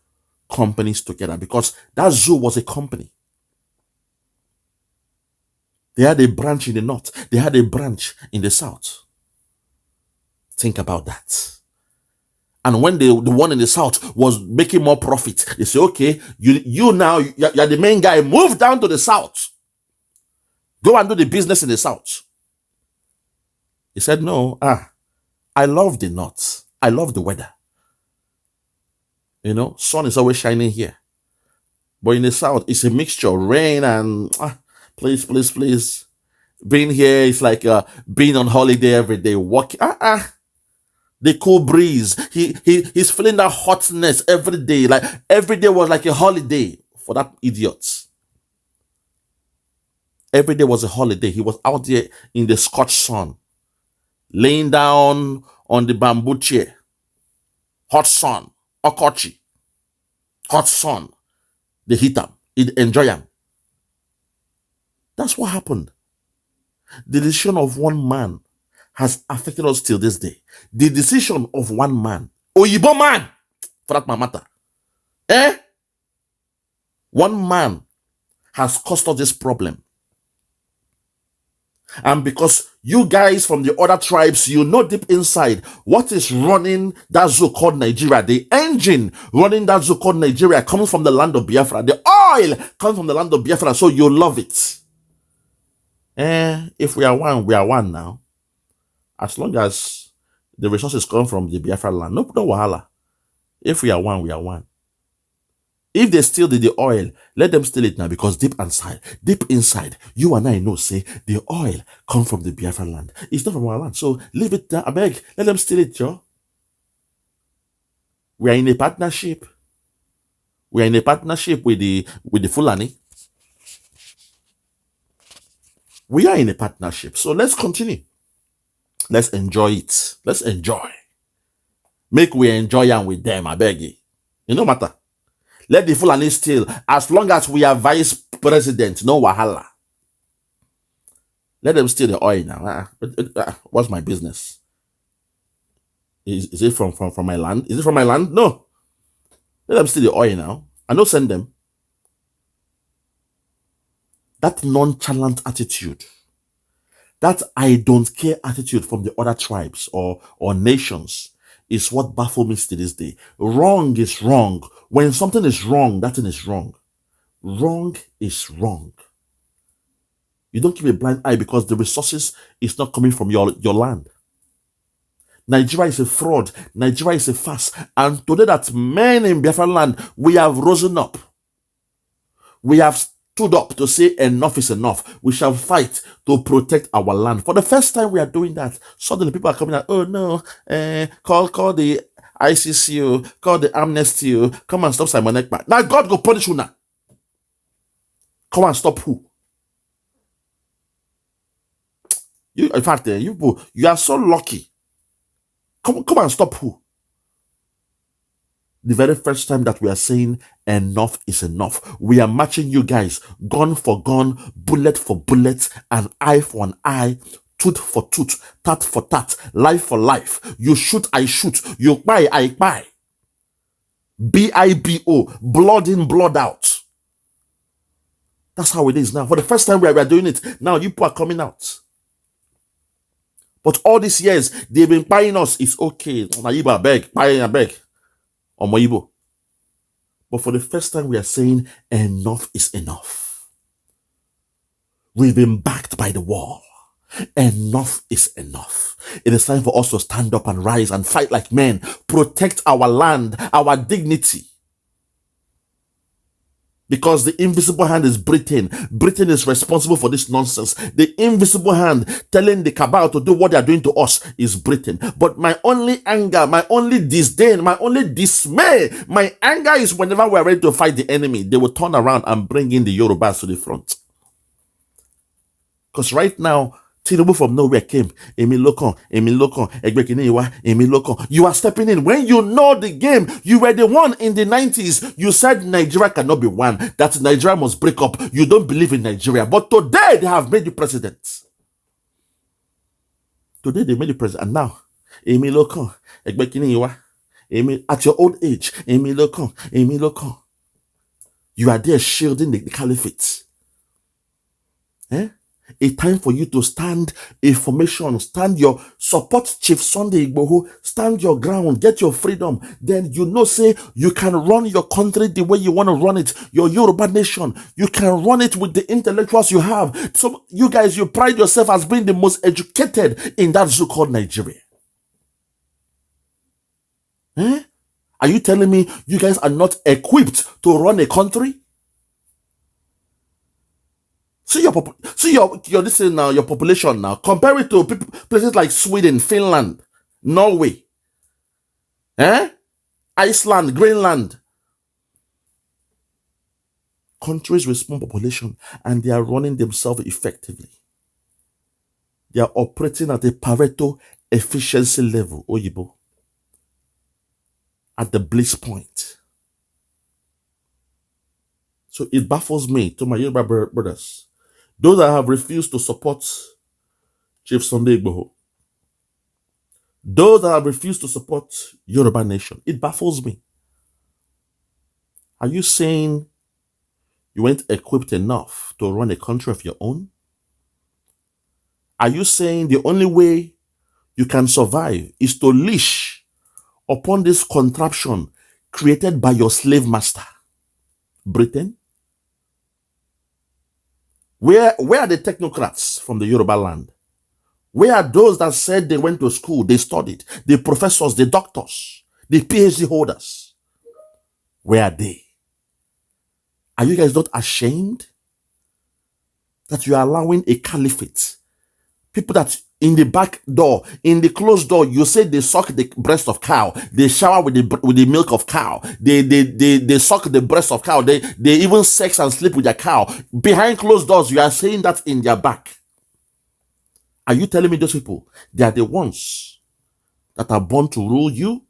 companies together because that zoo was a company. They had a branch in the north. They had a branch in the south. Think about that. And when the one in the south was making more profit, they say, okay, you now, you're the main guy, move down to the south. Go and do the business in the south. He said, no, I love the north. I love the weather. You know, sun is always shining here. But in the south, it's a mixture of rain and, please. Being here is like being on holiday every day, walking, the cool breeze. He's feeling that hotness every day. Like every day was like a holiday for that idiot. Every day was a holiday. He was out there in the scorched sun, laying down on the bamboo chair. Hot sun, okochi. Hot sun. They hit him. It enjoy him. That's what happened. The decision of one man has affected us till this day. The decision of one man, Oyibo man, for that matter, one man has caused us this problem. And because you guys from the other tribes, you know deep inside what is running that zoo called Nigeria. The engine running that zoo called Nigeria comes from the land of Biafra. The oil comes from the land of Biafra, so you love it. If we are one now. As long as the resources come from the Biafra land, no wahala. If we are one, we are one. If they steal the oil, let them steal it now, because deep inside, you and I know, say, the oil come from the Biafra land. It's not from our land. So leave it there. I beg, let them steal it, Joe. We are in a partnership. We are in a partnership with the Fulani. We are in a partnership. So let's continue. Let's enjoy it. Let's enjoy. Make we enjoy and with them, I beg you. It no matter. Let the Fulani steal. As long as we are vice president, no wahala. Let them steal the oil now. What's my business? Is it from my land? Is it from my land? No. Let them steal the oil now. I don't send them. That nonchalant attitude, that I don't care attitude from the other tribes or nations is what baffles me to this day. Wrong is wrong. When something is wrong, that thing is wrong. Wrong is wrong. You don't keep a blind eye because the resources is not coming from your land. Nigeria is a fraud. Nigeria is a farce. And today that men in Biafra land, we have risen up. We have stood up to say enough is enough. We shall fight to protect our land. For the first time we are doing that, suddenly people are coming out, oh no, call the ICC, call the Amnesty, come and stop Simon Ekpa. Now God go punish you now. Come and stop who? You, in fact, you are so lucky. Come and stop who? The very first time that we are saying enough is enough. We are matching you guys gun for gun, bullet for bullet, an eye for an eye, tooth for tooth, tat for tat, life for life. You shoot, I shoot. You buy, I buy. BIBO, blood in, blood out. That's how it is now. For the first time we are doing it, now you people are coming out. But all these years, they've been buying us. It's okay. Naiba beg, buying beg. Or Moibo. But for the first time, we are saying enough is enough. We've been backed by the wall. Enough is enough. It is time for us to stand up and rise and fight like men. Protect our land, our dignity. Because the invisible hand is Britain. Britain is responsible for this nonsense. The invisible hand telling the cabal to do what they are doing to us is Britain. But my only anger, my only disdain, my only dismay, my anger is whenever we are ready to fight the enemy, they will turn around and bring in the Yorubas to the front. Because right now, Tinubu from nowhere came. Emi Lokon, Egbekiniwa, Emi Lokon. You are stepping in. When you know the game, you were the one in the 90s. You said Nigeria cannot be one. That Nigeria must break up. You don't believe in Nigeria. But today, they have made you president. Today, they made you president. And now, Emi Lokon, Egbekiniwa, at your old age, Emi Lokon. You are there shielding the caliphate. A time for you to stand a formation, stand your support Chief Sunday Igboho, stand your ground, get your freedom. Then you know, say you can run your country the way you want to run it. Your Yoruba nation, you can run it with the intellectuals you have. So you guys, you pride yourself as being the most educated in that zoo called Nigeria. Are you telling me you guys are not equipped to run a country? See your listen now, your population now. Compare it to places like Sweden, Finland, Norway, Iceland, Greenland. Countries with small population, and they are running themselves effectively. They are operating at a Pareto efficiency level, Oyibo, at the bliss point. So it baffles me, to my Yoruba brothers, those that have refused to support Chief Sunday Igboho, those that have refused to support Yoruba nation, it baffles me. Are you saying You ain't equipped enough to run a country of your own? Are you saying the only way you can survive is to leash upon this contraption created by your slave master, Britain? Where are the technocrats from the Yoruba land? Where are those that said they went to school, they studied, the professors, the doctors, the PhD holders? Where are they? Are you guys not ashamed that you are allowing a caliphate? People that in the back door, in the closed door, you say they suck the breast of cow, they shower with the milk of cow, they suck the breast of cow, they even sex and sleep with their cow. Behind closed doors, you are saying that in their back. Are you telling me those people, they are the ones that are born to rule you?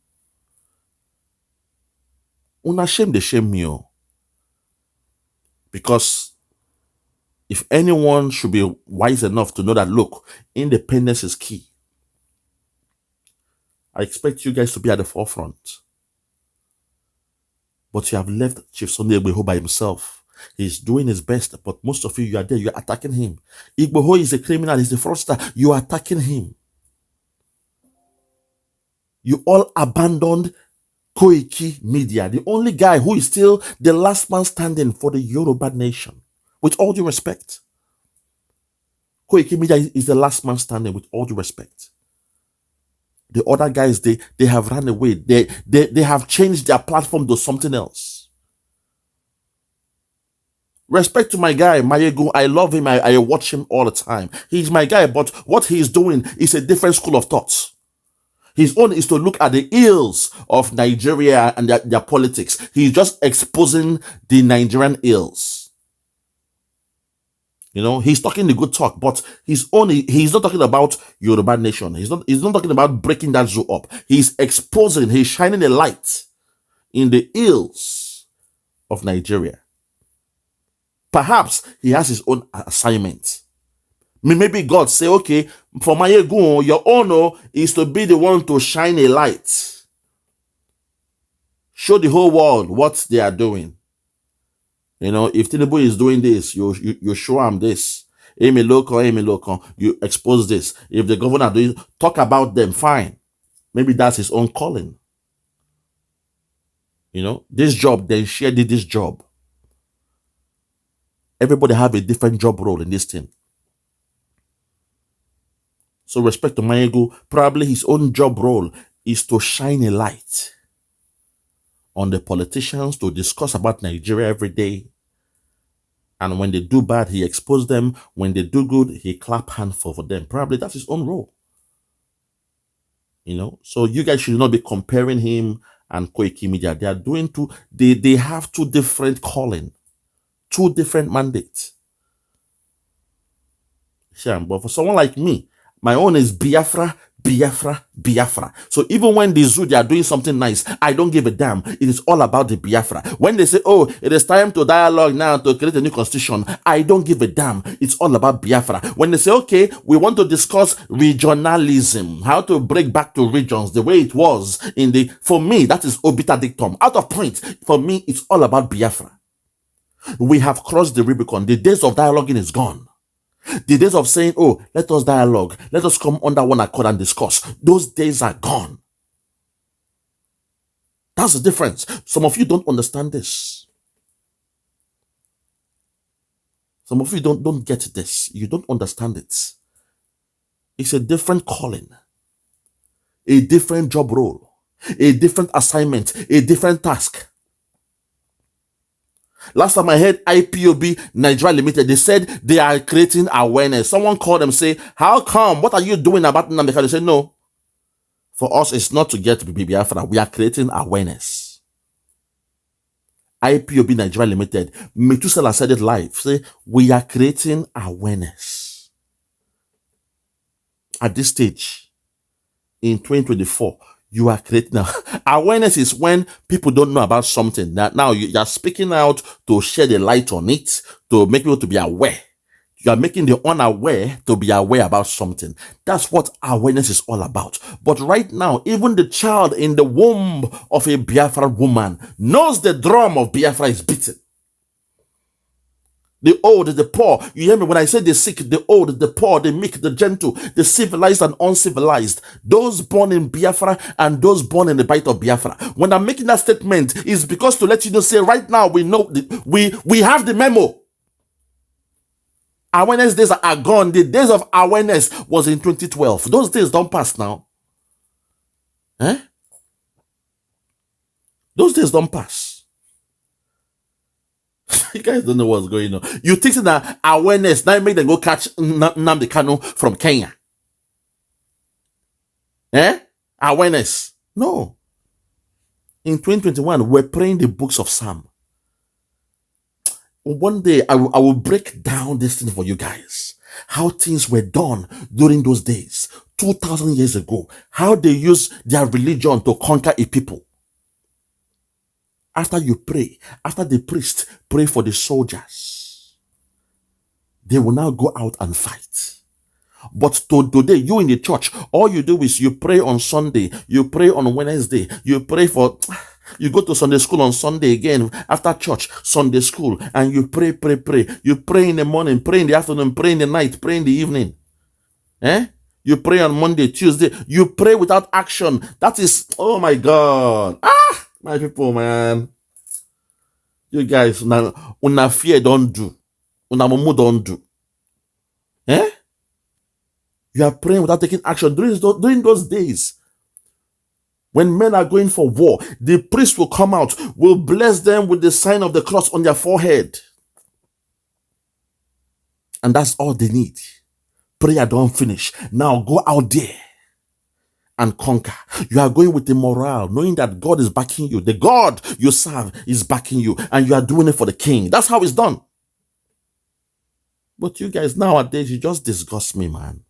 Una shame they shame me. Because if anyone should be wise enough to know that, look, independence is key, I expect you guys to be at the forefront. But you have left Chief Sunday Igboho by himself. He's doing his best, but most of you are there, you're attacking him. Igboho is a criminal, he's a fraudster, you are attacking him. You all abandoned Koiki Media, the only guy who is still the last man standing for the Yoruba nation. With all due respect. Koiki Media is the last man standing, with all due respect. The other guys, they have run away. They have changed their platform to something else. Respect to my guy, Mayegu. I love him. I watch him all the time. He's my guy, but what he's doing is a different school of thought. His own is to look at the ills of Nigeria and their politics. He's just exposing the Nigerian ills. You know, he's talking the good talk, but he's not talking about Yoruba nation. He's not talking about breaking that zoo up. He's exposing, he's shining a light in the ills of Nigeria. Perhaps he has his own assignment. Maybe God say, okay, for Mayegu, your honor is to be the one to shine a light. Show the whole world what they are doing. You know, if Tinubu is doing this, you show him this. Amy local, you expose this. If the governor doing, talk about them, fine. Maybe that's his own calling. You know, this job, then share did this job. Everybody have a different job role in this thing. So respect to Mayegu, probably his own job role is to shine a light on the politicians, to discuss about Nigeria every day. And when they do bad, he exposes them. When they do good, he clap hands for them. Probably that's his own role. You know, so you guys should not be comparing him and Koiki Media. They are doing they have two different calling, two different mandates. Sure, but for someone like me, my own is Biafra. So even when the zoo, they are doing something nice, I don't give a damn. It is all about the Biafra. When they say, oh, it is time to dialogue now to create a new constitution, I don't give a damn. It's all about Biafra. When they say, okay, we want to discuss regionalism, how to break back to regions the way it was for me, that is obiter dictum. Out of point. For me, it's all about Biafra. We have crossed the Rubicon. The days of dialoguing is gone. The days of saying, oh, let us dialogue, let us come under one accord and discuss, those days are gone. That's the difference. Some of you don't understand this. Some of you don't get this. You don't understand it. It's a different calling, a different job role, a different assignment, a different task. Last time I heard IPOB Nigeria Limited, they said they are creating awareness. Someone called them, say, how come? What are you doing about Nnamdi Kanu? They say, no. For us, it's not to get to Biafra. We are creating awareness. IPOB Nigeria Limited, Methuselah said it live. Say, we are creating awareness. At this stage, in 2024, you are creating awareness is when people don't know about something. Now you are speaking out to shed a light on it, to make people to be aware. You are making the unaware to be aware about something. That's what awareness is all about. But right now, even the child in the womb of a Biafra woman knows the drum of Biafra is beating. The old, the poor. You hear me? When I say the sick, the old, the poor, the meek, the gentle, the civilized and uncivilized. Those born in Biafra and those born in the bite of Biafra. When I'm making that statement, it's because to let you know, say right now, we know, we have the memo. Awareness days are gone. The days of awareness was in 2012. Those days don't pass now. Eh? Those days don't pass. You guys don't know what's going on. You think that awareness now make them go catch Nnamdi Kanu from Kenya? Eh? Awareness. No. In 2021, we're praying the books of Psalm. One day, I will break down this thing for you guys. How things were done during those days, 2,000 years ago. How they used their religion to conquer a people. After you pray, after the priest pray for the soldiers, they will now go out and fight. But today, you in the church, all you do is you pray on Sunday, you pray on Wednesday, you pray for, you go to Sunday school on Sunday again, after church, Sunday school, and you pray. You pray in the morning, pray in the afternoon, pray in the night, pray in the evening. Eh? You pray on Monday, Tuesday, you pray without action. That is, oh my God. My people, man. You guys, una fear don't do. Una mumu don't do. Eh? You are praying without taking action. During those days, when men are going for war, the priest will come out, will bless them with the sign of the cross on their forehead. And that's all they need. Prayer don't finish. Now go out there and conquer. You are going with the morale, knowing that God is backing you. The God you serve is backing you, and you are doing it for the king. That's how it's done. But you guys nowadays, you just disgust me, man.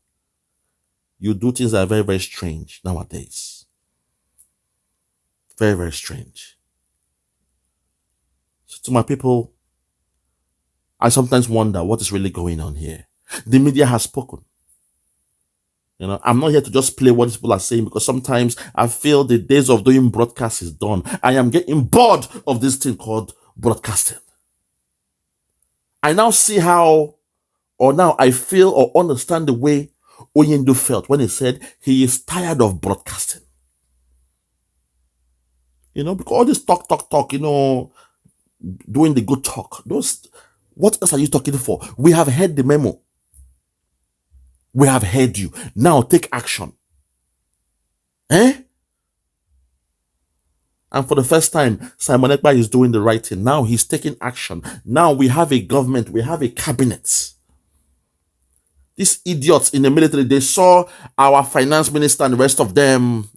You do things that are very, very strange nowadays. Very, very strange. So to my people, I sometimes wonder what is really going on here. The media has spoken. You know, I'm not here to just play what these people are saying, because sometimes I feel the days of doing broadcast is done. I am getting bored of this thing called broadcasting. I now see how, or now I feel or understand the way Oyendu felt when he said he is tired of broadcasting. You know, because all this talk, you know, doing the good talk. What else are you talking for? We have heard the memo. We have heard you. Now take action. Eh? And for the first time, Simon Ekpa is doing the right thing. Now he's taking action. Now we have a government. We have a cabinet. These idiots in the military, they saw our finance minister and the rest of them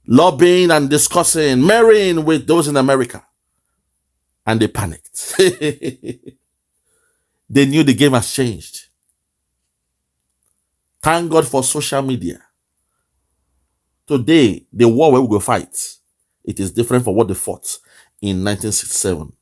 lobbying and discussing, marrying with those in America. And they panicked. They knew the game has changed. Thank God for social media. Today, the war where we go fight, it is different from what they fought in 1967.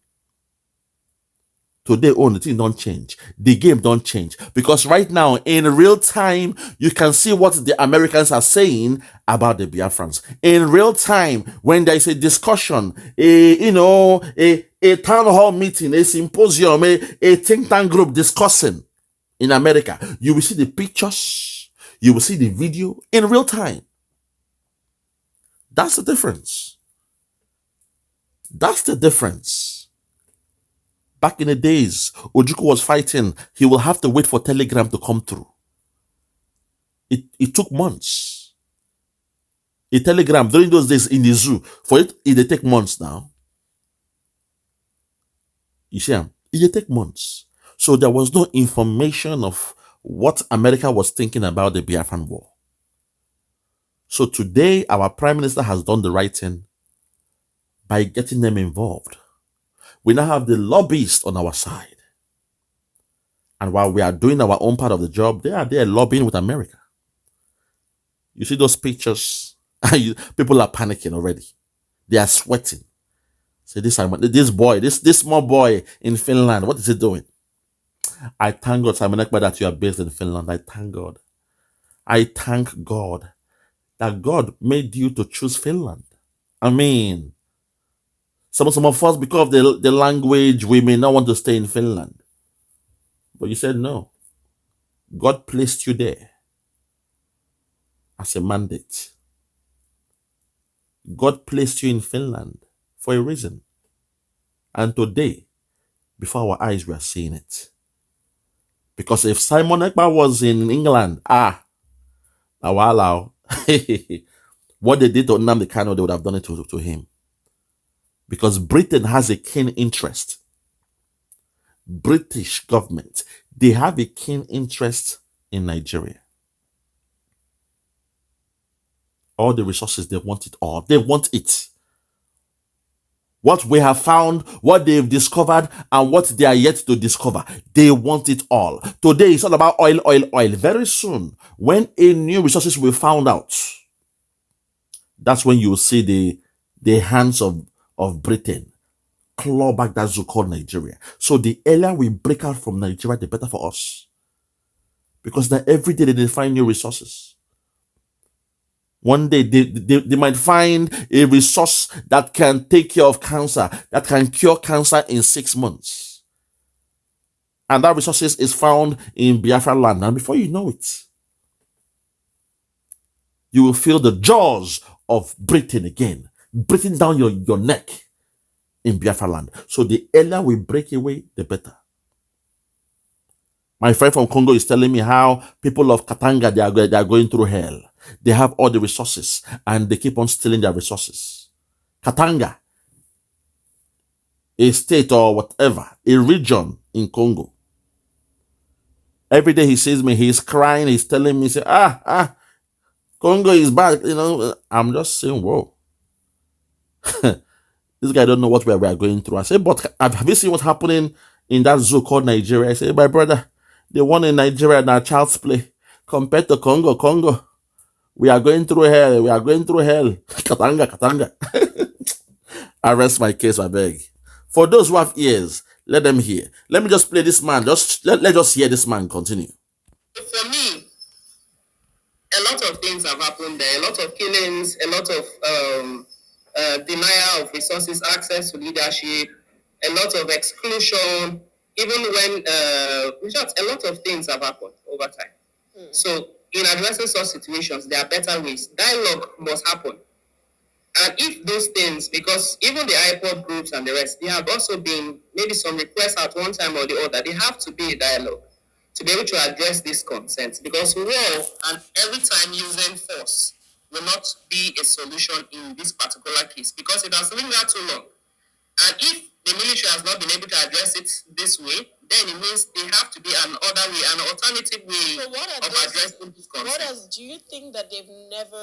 Today, the thing don't change. The game don't change. Because right now, in real time, you can see what the Americans are saying about the Biafrans. In real time, when there is a discussion, a town hall meeting, a symposium, a think tank group discussing in America, you will see the pictures, you will see the video in real time. That's the difference. That's the difference. Back in the days, Ojukwu was fighting. He will have to wait for telegram to come through. It took months. A telegram during those days in the zoo, for it they take months now. You see, it take months. So there was no information of what America was thinking about the Biafran war. So today, our Prime Minister has done the right thing by getting them involved. We now have the lobbyists on our side. And while we are doing our own part of the job, they are there lobbying with America. You see those pictures? People are panicking already. They are sweating. Say, this small boy in Finland, what is he doing? I thank God, Simon Ekpa, that you are based in Finland. I thank God. I thank God that God made you to choose Finland. I mean, Some of us, because of the language, we may not want to stay in Finland. But you said no. God placed you there as a mandate. God placed you in Finland for a reason. And today, before our eyes, we are seeing it. Because if Simon Ekpa was in England, now allow what they did to Nnamdi Kanu, they would have done it to him. Because Britain has a keen interest. British government, they have a keen interest in Nigeria. All the resources, they want it all. They want it. What we have found, what they've discovered, and what they are yet to discover, they want it all. Today, it's all about oil, oil, oil. Very soon, when a new resources will found out, that's when you will see the hands of Britain claw back that zoo called Nigeria. So the earlier we break out from Nigeria, the better for us. Because then every day they find new resources. One day they might find a resource that can take care of cancer, that can cure cancer in 6 months. And that resource is found in Biafra land. And before you know it, you will feel the jaws of Britain again, breathing down your neck in Biafra land. So the earlier we break away, the better. My friend from Congo is telling me how people of Katanga, they are going through hell. They have all the resources and they keep on stealing their resources. Katanga, a state or whatever, a region in Congo. Every day he sees me, he's crying, he's telling me, Congo is bad. I'm just saying, whoa. This guy don't know what we are going through. I say, but have you seen what's happening in that zoo called Nigeria? I say, my brother, the one in Nigeria now child's play compared to Congo. We are going through hell. We are going through hell. Katanga. I rest my case, I beg. For those who have ears, let them hear. Let me just play this man. Let's just hear this man continue. For me, a lot of things have happened there. A lot of killings, a lot of denial of resources, access to leadership, a lot of exclusion. Even when, a lot of things have happened over time. So, in addressing such situations, there are better ways. Dialogue must happen. And if those things, because even the iPod groups and the rest, there have also been maybe some requests at one time or the other. They have to be a dialogue to be able to address these concerns. Because war and every time using force will not be a solution in this particular case because it has lingered too long. And if the military has not been able to address it this way, then it means there have to be an other way, an alternative way of addressing this concept. Do you think that they've never,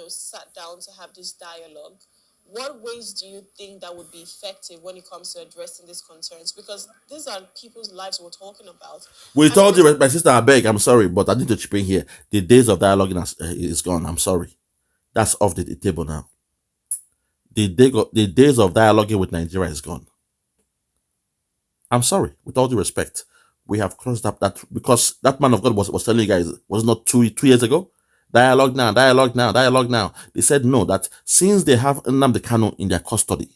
sat down to have this dialogue? What ways do you think that would be effective when it comes to addressing these concerns? Because these are people's lives we're talking about. We told you, my sister, I beg, I'm sorry, but I need to chip in here. The days of dialogue is gone. I'm sorry. That's off the table now. The days of dialoguing with Nigeria is gone. I'm sorry, with all due respect. We have closed up that because that man of God was telling you guys, was not two years ago? Dialogue now. They said no, that since they have Nnamdi Kanu in their custody,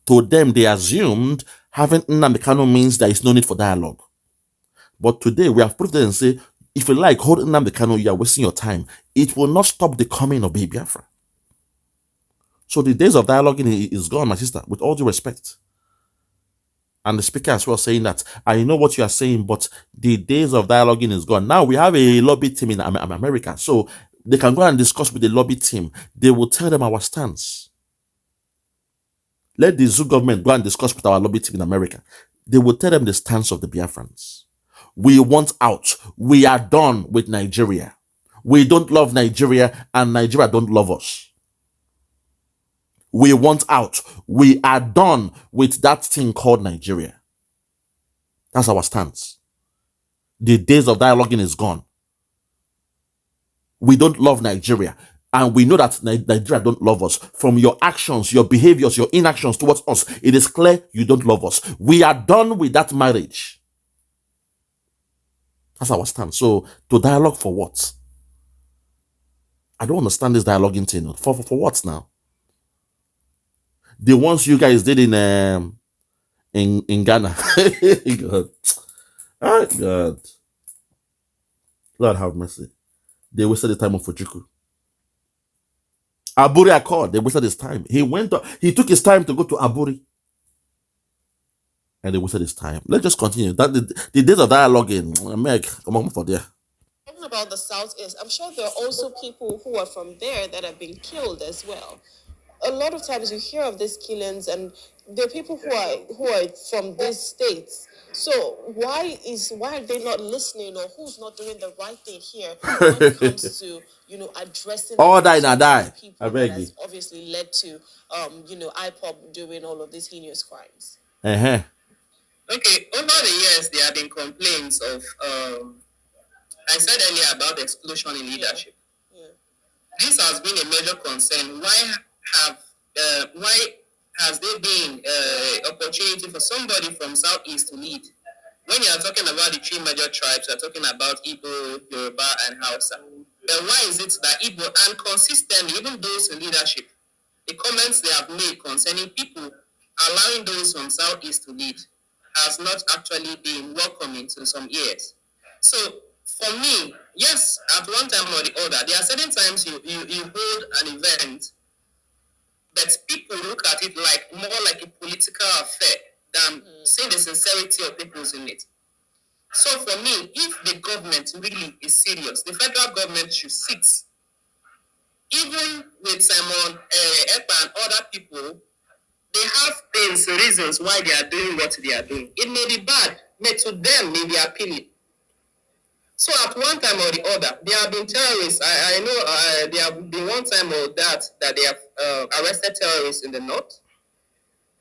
to them they assumed having Nnamdi Kanu means there is no need for dialogue. But today we have proved it and say, if you like, hold Nnamdi Kanu, you are wasting your time. It will not stop the coming of Baby Biafra. So the days of dialoguing is gone, my sister, with all due respect. And the speaker as well saying that, I know what you are saying, but the days of dialoguing is gone. Now we have a lobby team in America, so they can go and discuss with the lobby team. They will tell them our stance. Let the zoo government go and discuss with our lobby team in America. They will tell them the stance of the Biafrans. We want out. We are done with Nigeria. We don't love Nigeria, and Nigeria don't love us. We want out. We are done with that thing called Nigeria. That's our stance. The days of dialoguing is gone. We don't love Nigeria. And we know that Nigeria don't love us. From your actions, your behaviors, your inactions towards us, it is clear you don't love us. We are done with that marriage. That's our stance. So, to dialogue for what? I don't understand this dialoguing thing. For what now? The ones you guys did in Ghana. God. Oh God. Lord have mercy. They wasted the time of Fujiku. Aburi Accord, they wasted his time. He took his time to go to Aburi. And they wasted his time. Let's just continue. The days of dialoguing, Meg, come on for there. Talking about the Southeast, I'm sure there are also people who are from there that have been killed as well. A lot of times you hear of these killings, and there are people who are from these states. So why are they not listening, or who's not doing the right thing here when it comes to addressing All the die now die. people I that beg you. has obviously led to IPOB doing all of these heinous crimes? Uh-huh. Okay, over the years, there have been complaints of, I said earlier about explosion in leadership. Yeah. This has been a major concern. Why has there been opportunity for somebody from Southeast to lead? When you are talking about the three major tribes, you are talking about Igbo, Yoruba, and Hausa. Then why is it that Igbo, and consistently, even those in leadership, the comments they have made concerning people allowing those from Southeast to lead has not actually been welcoming to some ears. So for me, yes, at one time or the other, there are certain times you hold an event, but people look at it like more like a political affair than seeing the sincerity of people in it. So for me, if the government really is serious, the federal government should sit, even with Simon Ekpa and other people. They have things, reasons why they are doing what they are doing. It may be bad, but to them may be appealing. So at one time or the other, there have been terrorists. I know there have been one time or that they have arrested terrorists in the north.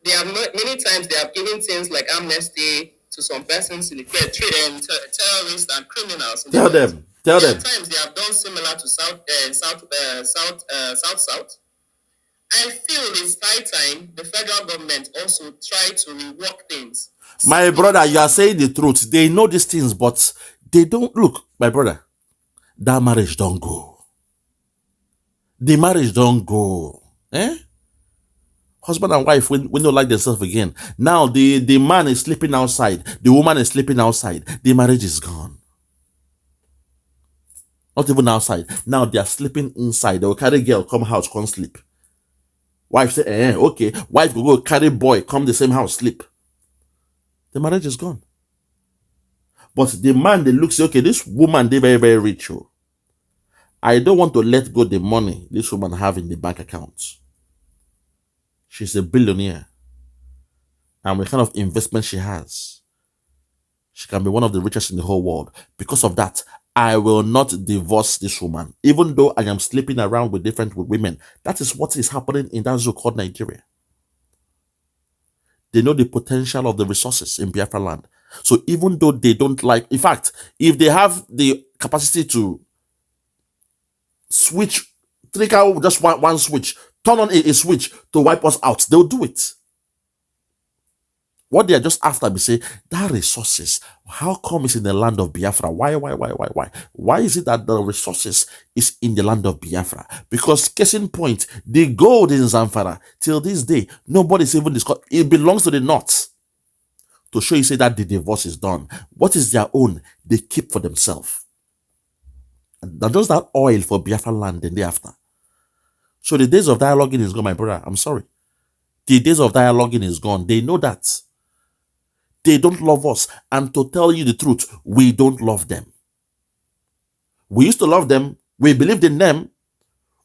They have many times they have given things like amnesty to some persons in the terrorists and criminals. Tell them. There are times they have done similar to South. I feel it's high time the federal government also try to rework things. My brother, you are saying the truth. They know these things, but they don't. Look, my brother, that marriage don't go. The marriage don't go. Eh? Husband and wife, we don't like themselves again. Now, the man is sleeping outside. The woman is sleeping outside. The marriage is gone. Not even outside. Now, they are sleeping inside. They will carry girl, come house, come sleep. Wife say, okay. Wife will go carry boy, come the same house, sleep. The marriage is gone. But the man, they look, say, okay, this woman, they very, very rich. Oh. I don't want to let go the money this woman have in the bank account. She's a billionaire. And what kind of investment she has, she can be one of the richest in the whole world. Because of that, I will not divorce this woman. Even though I am sleeping around with different women. That is what is happening in that zoo called Nigeria. They know the potential of the resources in Biafra land. So even though they don't like, in fact, if they have the capacity to switch, trigger just one switch, turn on a switch to wipe us out, they'll do it. What they are just after me say, that resources, how come it's in the land of Biafra? Why? Why is it that the resources is in the land of Biafra? Because case in point, the gold in Zamfara, till this day, nobody's even discussed. It belongs to the North. To show you say that the divorce is done. What is their own? They keep for themselves. And just that oil for Biafra land the day after. So the days of dialoguing is gone, my brother. I'm sorry. The days of dialoguing is gone. They know that. They don't love us. And to tell you the truth, we don't love them. We used to love them. We believed in them.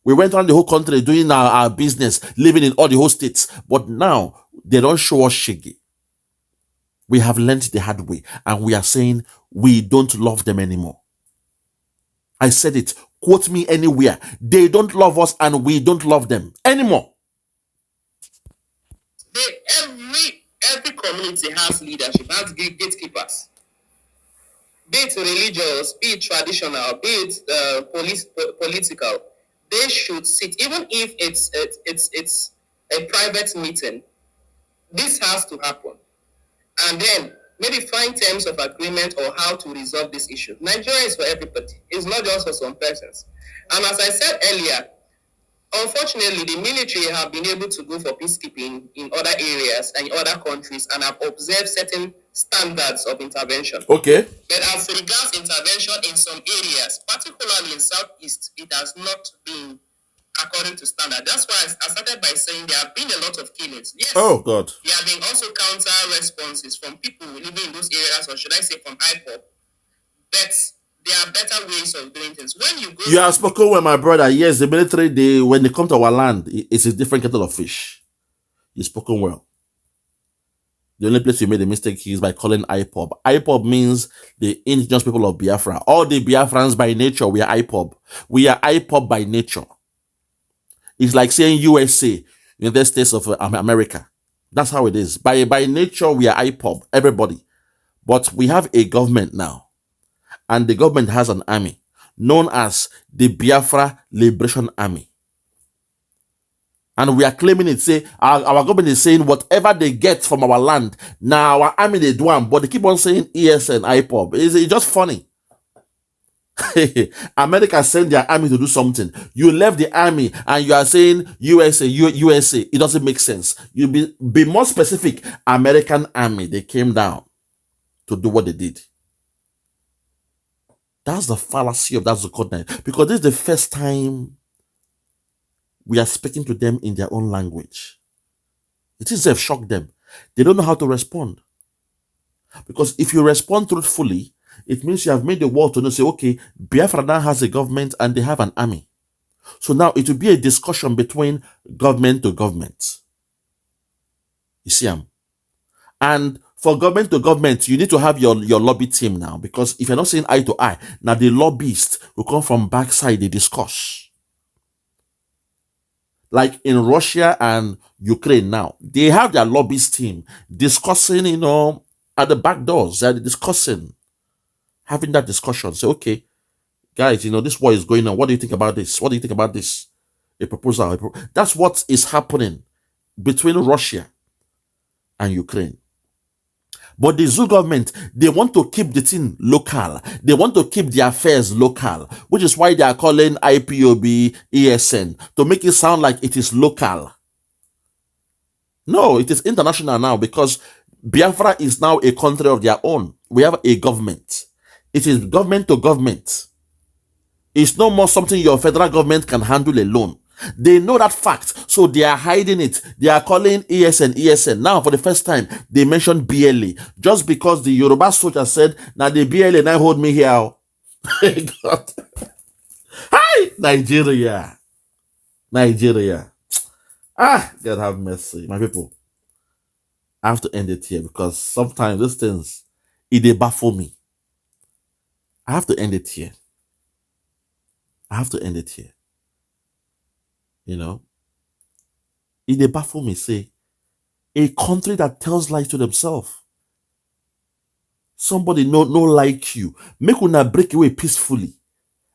We went around the whole country doing our business, living in all the whole states. But now, they don't show us shiggy. We have learned the hard way. And we are saying, we don't love them anymore. I said it. Quote me anywhere. They don't love us and we don't love them anymore. Every community has leadership, has gatekeepers. Be it religious, be it traditional, be it political. They should sit, even if it's a private meeting. This has to happen. And then maybe find terms of agreement or how to resolve this issue. Nigeria is for everybody. It's not just for some persons. And as I said earlier, Unfortunately, the military have been able to go for peacekeeping in other areas and in other countries and have observed certain standards of intervention. Okay. But as regards intervention in some areas, particularly in Southeast, it has not been according to standard. That's why I started by saying there have been a lot of killings. Yes. Oh God. There have been also counter responses from people living in those areas, or should I say from IPOP. But there are better ways of doing things. When you go, You have spoken with my brother. Yes, the military, when they come to our land, it's a different kettle of fish. You've spoken well. The only place you made a mistake is by calling IPOB. IPOB means the indigenous people of Biafra. All the Biafrans by nature, we are IPOB. We are IPOB by nature. It's like saying USA, United States of America. That's how it is. By nature, we are IPOB, everybody. But we have a government now. And the government has an army known as the Biafra Liberation Army. And we are claiming it, say, our government is saying whatever they get from our land, now our army they do them, but they keep on saying ESN, IPOB. It's just funny. America sent their army to do something. You left the army and you are saying USA, USA. It doesn't make sense. You be more specific. American army, they came down to do what they did. That's the fallacy of that Zuccotti, because this is the first time we are speaking to them in their own language. It is have shocked them. They don't know how to respond. Because if you respond truthfully, it means you have made the world to know, say, okay, Biafra now has a government and they have an army. So now it will be a discussion between government to government. You see, and for government to government, you need to have your lobby team now, because if you're not saying eye to eye, now the lobbyists will come from backside, they discuss. Like in Russia and Ukraine now, they have their lobbyist team discussing, at the back doors. They're discussing, having that discussion. Say, okay, guys, this war is going on. What do you think about this? What do you think about this? A proposal. That's what is happening between Russia and Ukraine. But the Zoo government, they want to keep the thing local. They want to keep their affairs local, which is why they are calling IPOB ESN, to make it sound like it is local. No, it is international now, because Biafra is now a country of their own. We have a government. It is government to government. It's no more something your federal government can handle alone. They know that fact, so they are hiding it. They are calling ESN. Now, for the first time, they mentioned BLA, just because the Yoruba soldier said, now the BLA now hold me here. God. Hi, Nigeria. God have mercy. My people, I have to end it here, because sometimes these things, they baffle me. I have to end it here. If they baffle me, say, a country that tells lies to themselves. Somebody no like you. Make una break away peacefully,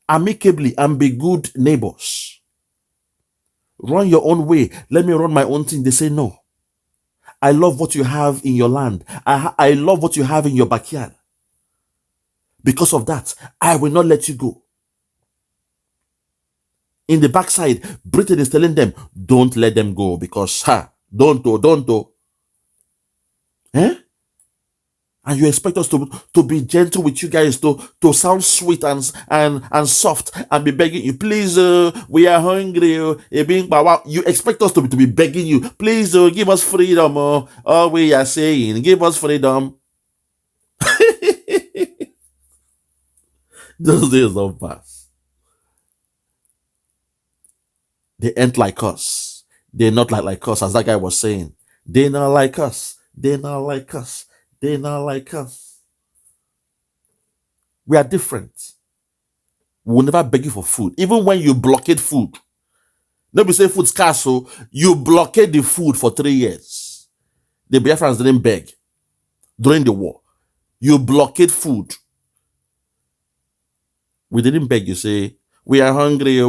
amicably, and be good neighbors. Run your own way. Let me run my own thing. They say no. I love what you have in your land. I love what you have in your backyard. Because of that, I will not let you go. In the backside, Britain is telling them, don't let them go, because, don't. Eh? And you expect us to be gentle with you guys, to sound sweet and soft, and be begging you, please, we are hungry. You expect us to be begging you, please, give us freedom. All we are saying, give us freedom. Those days don't pass. They ain't like us. They're not like us, as that guy was saying. They're not like us. We are different. We will never beg you for food. Even when you blockade food. Nobody say food's scarce, so you blockade the food for 3 years. The Biafrans didn't beg during the war. You blockade food. We didn't beg. You say, we are hungry.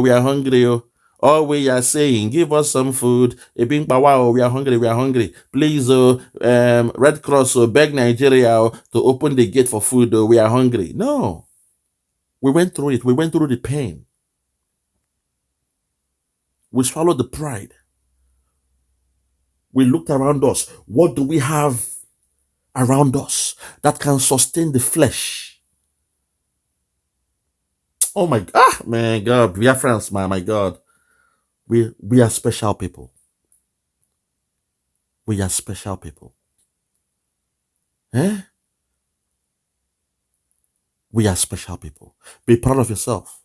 All we are saying, give us some food. We are hungry. Please, Red Cross, beg Nigeria to open the gate for food. We are hungry. No. We went through it. We went through the pain. We swallowed the pride. We looked around us. What do we have around us that can sustain the flesh? Oh my God, man, God, we are friends, man, my God. We are special people. We are special people. Eh? We are special people. Be proud of yourself.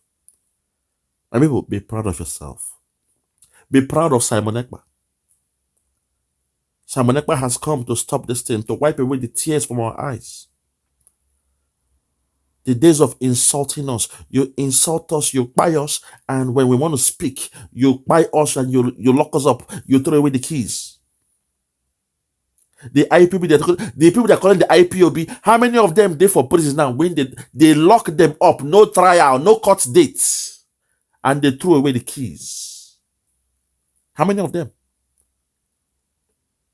And people, be proud of yourself. Be proud of Simon Ekpa. Simon Ekpa has come to stop this thing, to wipe away the tears from our eyes. The days of insulting us, you insult us, you buy us, and when we want to speak, you buy us and you lock us up, you throw away the keys. The IPOB, the people that are calling the IPOB, how many of them they for prison now? When they lock them up, no trial, no court dates, and they throw away the keys. How many of them?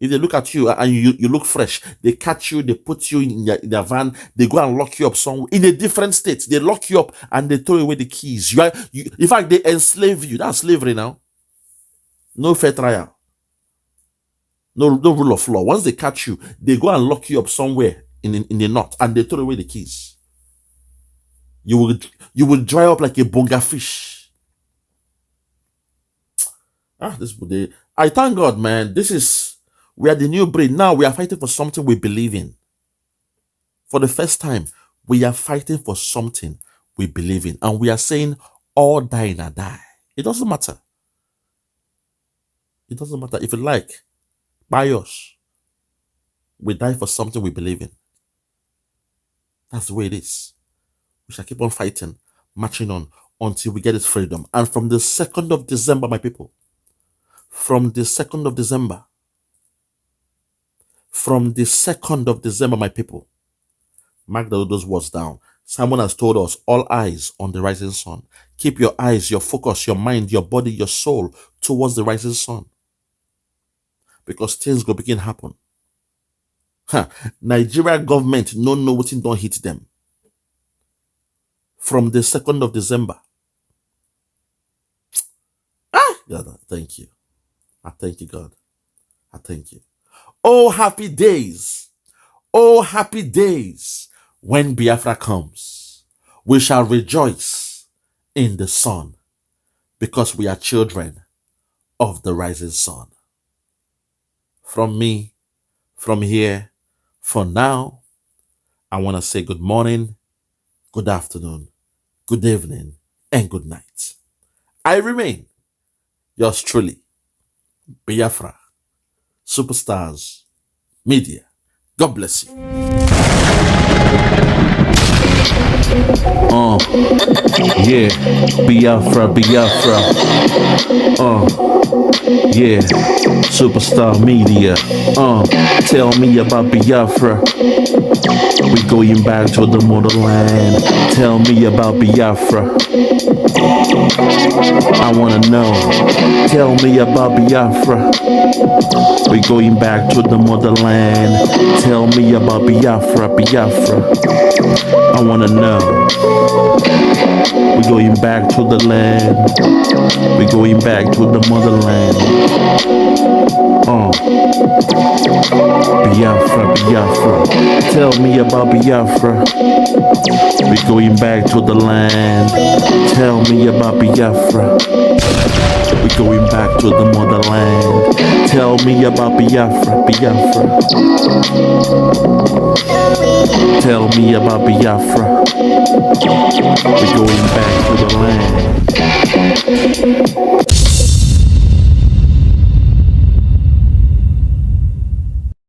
If they look at you and you look fresh, they catch you, they put you in their van, they go and lock you up somewhere in a different state. They lock you up and they throw away the keys. In fact, they enslave you. That's slavery now. No fair trial. No rule of law. Once they catch you, they go and lock you up somewhere in the knot and they throw away the keys. You will dry up like a bonga fish. I thank God, man. We are the new breed. Now we are fighting for something we believe in. For the first time, we are fighting for something we believe in. And we are saying, all die in a die. It doesn't matter. It doesn't matter. If you like, buy us. We die for something we believe in. That's the way it is. We shall keep on fighting, marching on, until we get this freedom. And from the 2nd of December, my people, from the 2nd of December, my people, mark those words down. Someone has told us, all eyes on the rising sun. Keep your eyes, your focus, your mind, your body, your soul towards the rising sun. Because things will begin to happen. Nigerian government no know what don't hit them. From the 2nd of December. God, thank you. I thank you, God. I thank you. Oh, happy days. Oh, happy days. When Biafra comes, we shall rejoice in the sun, because we are children of the rising sun. From me, from here, for now, I want to say good morning, good afternoon, good evening, and good night. I remain yours truly, Biafra, Superstars Media. God bless you. Yeah, Biafra. Yeah, Superstar Media. Tell me about Biafra. We going back to the motherland. Tell me about Biafra. I wanna know. Tell me about Biafra. We going back to the motherland. Tell me about Biafra. I wanna know. We going back to the land. We going back to the motherland. Biafra. Tell me about Biafra. We going back to the land. Tell me about Biafra. We going back to the motherland. Tell me about Biafra. Tell me about Biafra. We going back to the land.